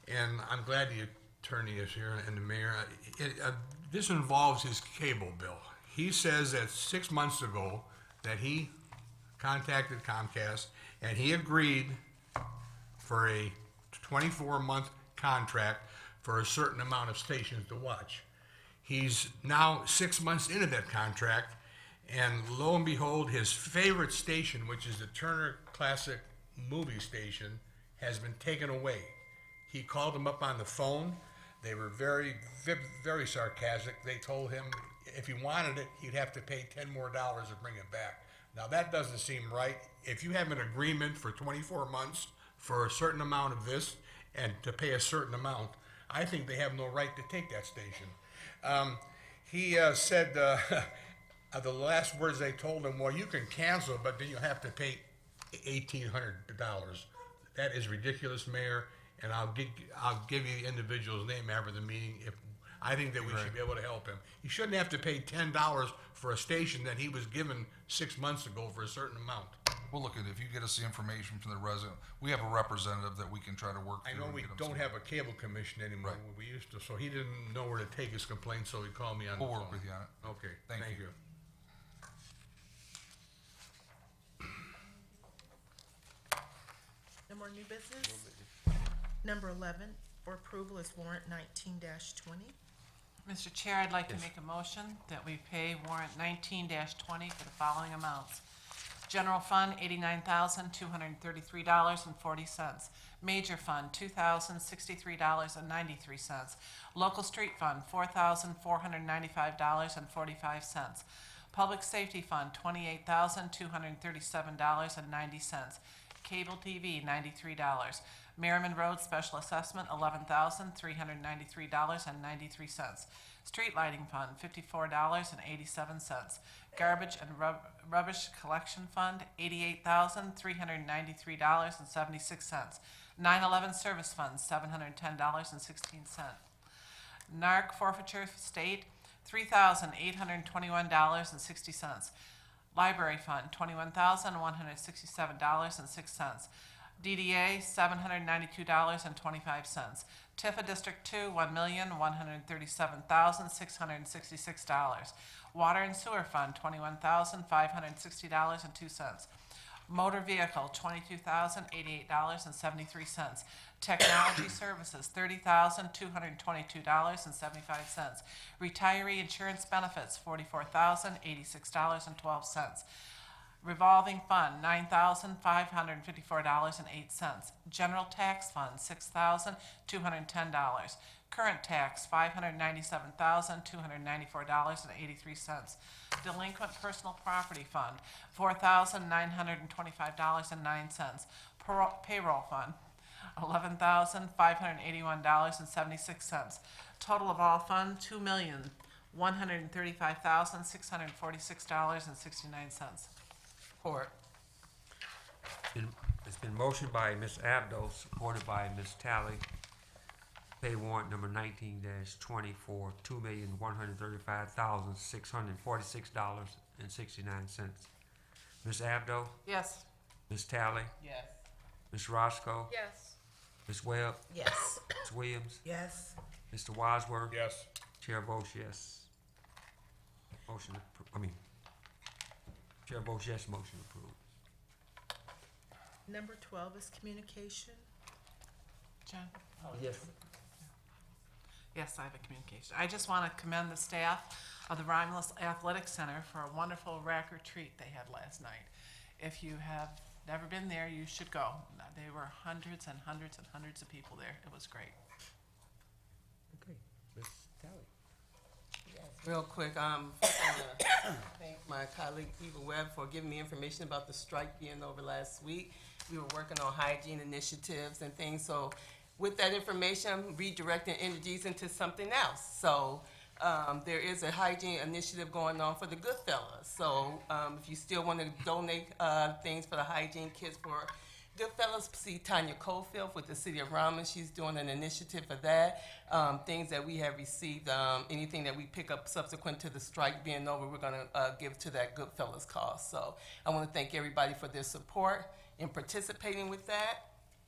and I'm glad the attorney is here and the mayor. This involves his cable bill. He says that 6 months ago that he contacted Comcast and he agreed for a 24-month contract for a certain amount of stations to watch. He's now 6 months into that contract, and lo and behold, his favorite station, which is the Turner Classic Movie Station, has been taken away. He called them up on the phone. They were very, very sarcastic. They told him if he wanted it, he'd have to pay $10 more to bring it back. Now, that doesn't seem right. If you have an agreement for 24 months for a certain amount of this and to pay a certain amount, I think they have no right to take that station. He said the last words they told him, well, you can cancel, but then you'll have to pay $1,800. That is ridiculous, Mayor, and I'll give you the individual's name after the meeting. If I think that we should be able to help him. He shouldn't have to pay $10 for a station that he was given 6 months ago for a certain amount. We'll look at it. If you get us the information from the resident, we have a representative that we can try to work I through. know we don't have a cable commission anymore. Right. We used to, so he didn't know where to take his complaint, so he called me on the We'll phone. work with you on it. Okay, Thank thank you. you. No more new business? Number 11 for approval is warrant 19-20. Mr. Chair, I'd like to make a motion that we pay warrant 19-20 for the following amounts. General Fund, $89,233.40. Major Fund, $2,063.93. Local Street Fund, $4,495.45. Public Safety Fund, $28,237.90. Cable TV, $93. Merriman Road Special Assessment, $11,393.93. Street Lighting Fund, $54.87. Garbage and Rubbish Collection Fund, $88,393.76. 9/11 Service Fund, $710.16. NARC Forfeiture State, $3,821.60. Library Fund, $21,167.06. DDA, $792.25. Tifa District 2, $1,137,666. Water and Sewer Fund, $21,560.02. Motor Vehicle, $22,088.73. Technology Services, $30,222.75. Retiree Insurance Benefits, $44,086.12. Revolving Fund, $9,554.08. General Tax Fund, $6,210. Current Tax, $597,294.83. Delinquent Personal Property Fund, $4,925.09. Payroll Fund, $11,581.76. Total of all funds, $2,135,646.69. Support. It's been motioned by Ms. Abdo, supported by Ms. Talley. Pay warrant number 19-20 for $2,135,646.69. Ms. Abdo, Yes. Ms. Talley, Yes. Ms. Roscoe, Yes. Ms. Webb, Yes. Ms. Williams, Yes. Mr. Wadsworth. Yes. Chair votes yes. Chair votes yes, motion approved. Number 12 is communication. Jen? Yes. Yes, I have a communication. I just want to commend the staff of the Romulus Athletic Center for a wonderful rack or treat they had last night. If you have never been there, you should go. There were hundreds and hundreds and hundreds of people there. It was great. Okay, Ms. Talley. Real quick, I want to thank my colleague Eva Webb for giving me information about the strike being over last week. We were working on hygiene initiatives and things, so with that information, I'm redirecting energies into something else. So there is a hygiene initiative going on for the Goodfellas. So if you still want to donate things for the hygiene kits for Goodfellas, see Tanya Cofield with the City of Romulus. She's doing an initiative for that. Things that we have received, anything that we pick up subsequent to the strike being over, we're going to give to that Goodfellas cause. So I want to thank everybody for their support in participating with that.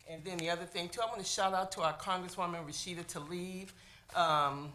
And then the other thing too, I want to shout out to our Congresswoman Rashida Tlaib.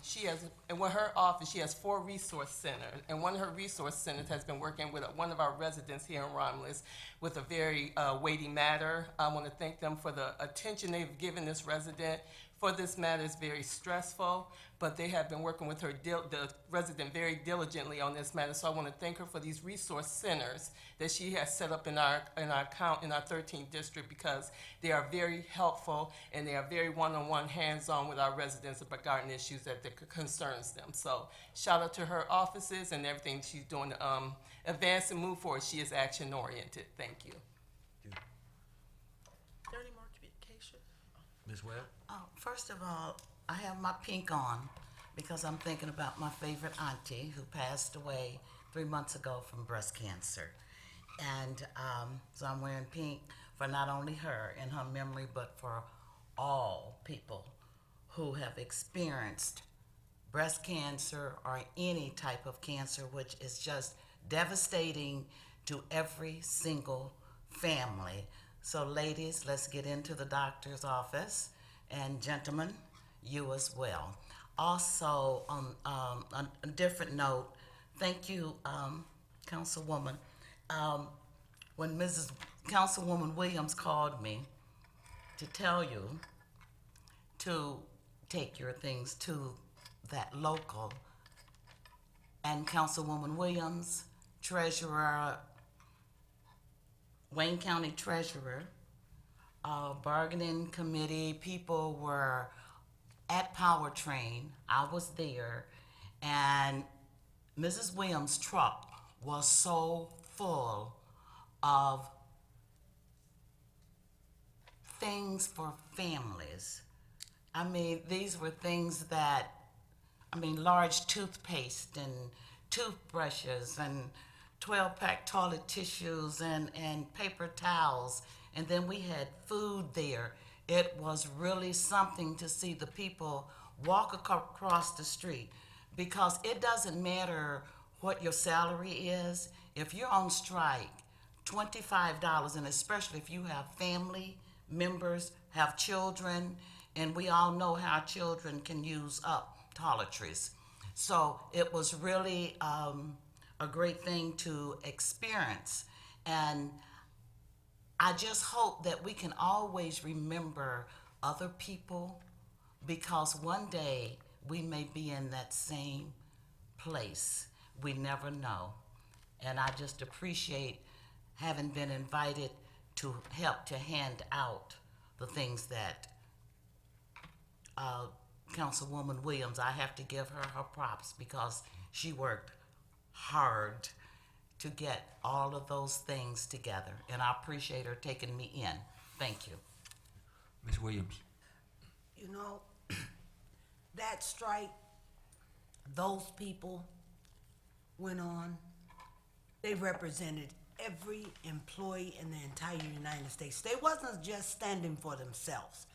She has, in her office, she has 4 resource centers, and one of her resource centers has been working with one of our residents here in Romulus with a very weighty matter. I want to thank them for the attention they've given this resident. For this matter, it's very stressful, but they have been working with the resident very diligently on this matter. So I want to thank her for these resource centers that she has set up in our 13th district, because they are very helpful and they are very one-on-one, hands-on with our residents regarding issues that concerns them. So shout out to her offices and everything she's doing to advance and move forward. She is action-oriented. Thank you. Is there any more communication? Ms. Webb? First of all, I have my pink on because I'm thinking about my favorite auntie who passed away 3 months ago from breast cancer. And so I'm wearing pink for not only her and her memory, but for all people who have experienced breast cancer or any type of cancer, which is just devastating to every single family. So ladies, let's get into the doctor's office, and gentlemen, you as well. Also, on a different note, thank you, Councilwoman. When Mrs. Councilwoman Williams called me to tell you to take your things to that local, and Councilwoman Williams, Treasurer, Wayne County Treasurer, bargaining committee, people were at Powertrain. I was there, and Mrs. Williams' truck was so full of things for families. I mean, these were things that, large toothpaste and toothbrushes and 12-pack toilet tissues and paper towels. And then we had food there. It was really something to see the people walk across the street, because it doesn't matter what your salary is. If you're on strike, $25, and especially if you have family members, have children, and we all know how children can use up toiletries. So it was really a great thing to experience. And I just hope that we can always remember other people, because one day we may be in that same place. We never know. And I just appreciate having been invited to help to hand out the things that Councilwoman Williams, I have to give her her props, because she worked hard to get all of those things together. And I appreciate her taking me in. Thank you. Ms. Williams? You know, that strike, those people went on, they represented every employee in the entire United States. They wasn't just standing for themselves.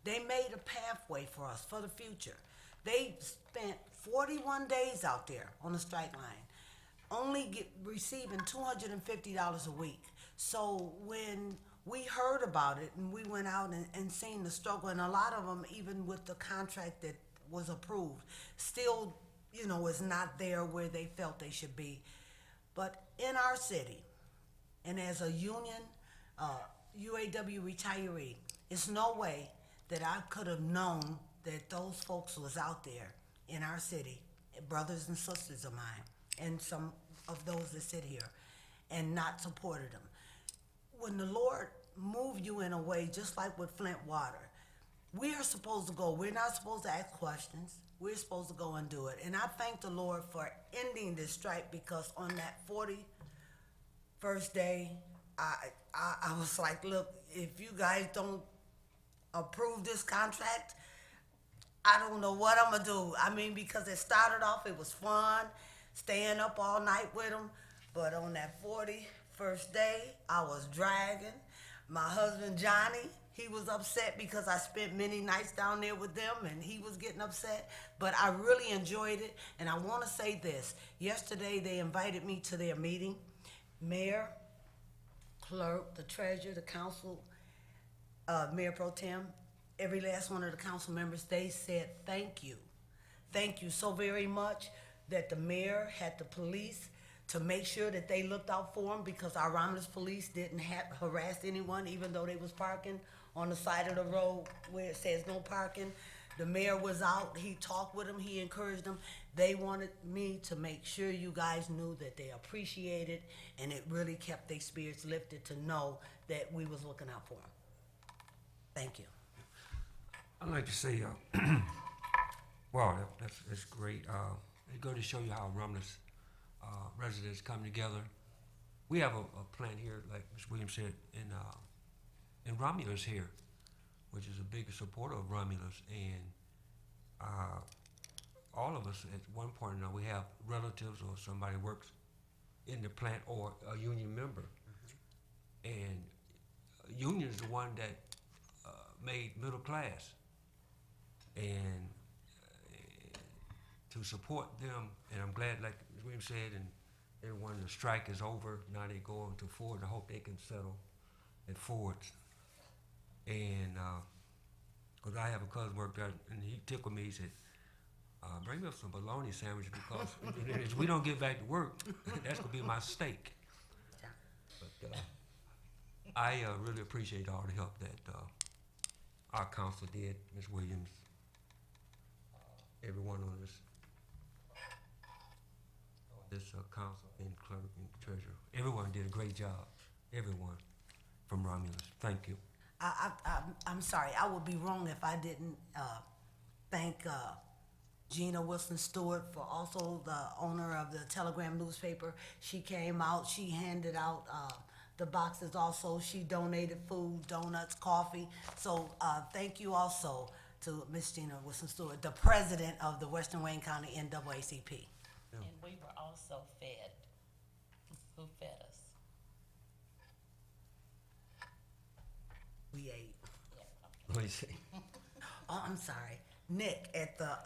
They made a pathway for us for the future. They spent 41 days out there on the strike line, only receiving $250 a week. So when we heard about it and we went out and seen the struggle, and a lot of them, even with the contract that was approved, still, is not there where they felt they should be. But in our city, and as a union, UAW retiree. It's no way that I could have known that those folks was out there in our city, brothers and sisters of mine, and some of those that sit here, and not supported them. When the Lord moved you in a way, just like with Flint Water, we are supposed to go. We're not supposed to ask questions. We're supposed to go and do it. And I thank the Lord for ending this strike, because on that 41st day, I was like, look, if you guys don't approve this contract, I don't know what I'm gonna do. I mean, because it started off, it was fun, staying up all night with them. But on that 41st day, I was dragging. My husband, Johnny, he was upset because I spent many nights down there with them, and he was getting upset. But I really enjoyed it, and I want to say this. Yesterday, they invited me to their meeting. Mayor, clerk, the treasurer, the council, Mayor Pro Tem, every last one of the council members, they said thank you. Thank you so very much that the mayor had the police to make sure that they looked out for them, because our Romulus police didn't harass anyone, even though they was parking on the side of the road where it says no parking. The mayor was out, he talked with them, he encouraged them. They wanted me to make sure you guys knew that they appreciated, and it really kept their spirits lifted to know that we was looking out for them. Thank you. I'd like to say, wow, that's great. It goes to show you how Romulus residents come together. We have a plant here, like Ms. Williams said, in Romulus here, which is a big supporter of Romulus, and all of us at one point or another, we have relatives or somebody works in the plant or a union member. And union is the one that made middle class. And to support them, and I'm glad, like Ms. Williams said, and everyone, the strike is over. Now they go on to Ford. I hope they can settle at Ford's. And because I have a cousin work there, and he tickled me. He said, "Bring me up some bologna sandwiches, because if we don't get back to work, that's gonna be my steak." But I really appreciate all the help that our council did, Ms. Williams, everyone on this council and clerk and treasurer. Everyone did a great job. Everyone from Romulus. Thank you. I'm sorry. I would be wrong if I didn't thank Gina Wilson Stewart, for also the owner of the Telegram newspaper. She came out. She handed out the boxes also. She donated food, donuts, coffee. So thank you also to Miss Gina Wilson Stewart, the president of the Western Wayne County NAACP. And we were also fed. Who fed us? We ate. What do you say? Oh, I'm sorry. Nick at the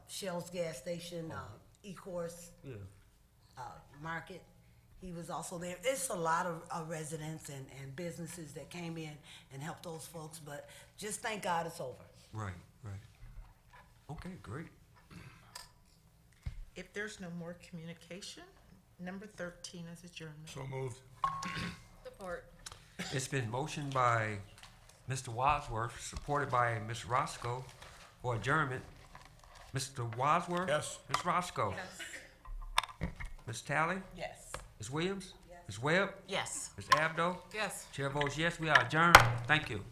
Shell's gas station, E-Course Yeah. Market. He was also there. It's a lot of residents and businesses that came in and helped those folks, but just thank God it's over. Right, right. Okay, great. If there's no more communication, number 13 is adjournment. So moved. Support. It's been motioned by Mr. Wadsworth, supported by Ms. Roscoe, for adjournment. Mr. Wadsworth? Yes. Ms. Roscoe? Yes. Ms. Talley? Yes. Ms. Williams? Ms. Webb? Yes. Ms. Abdo? Yes. Chair votes yes, we are adjourned. Thank you.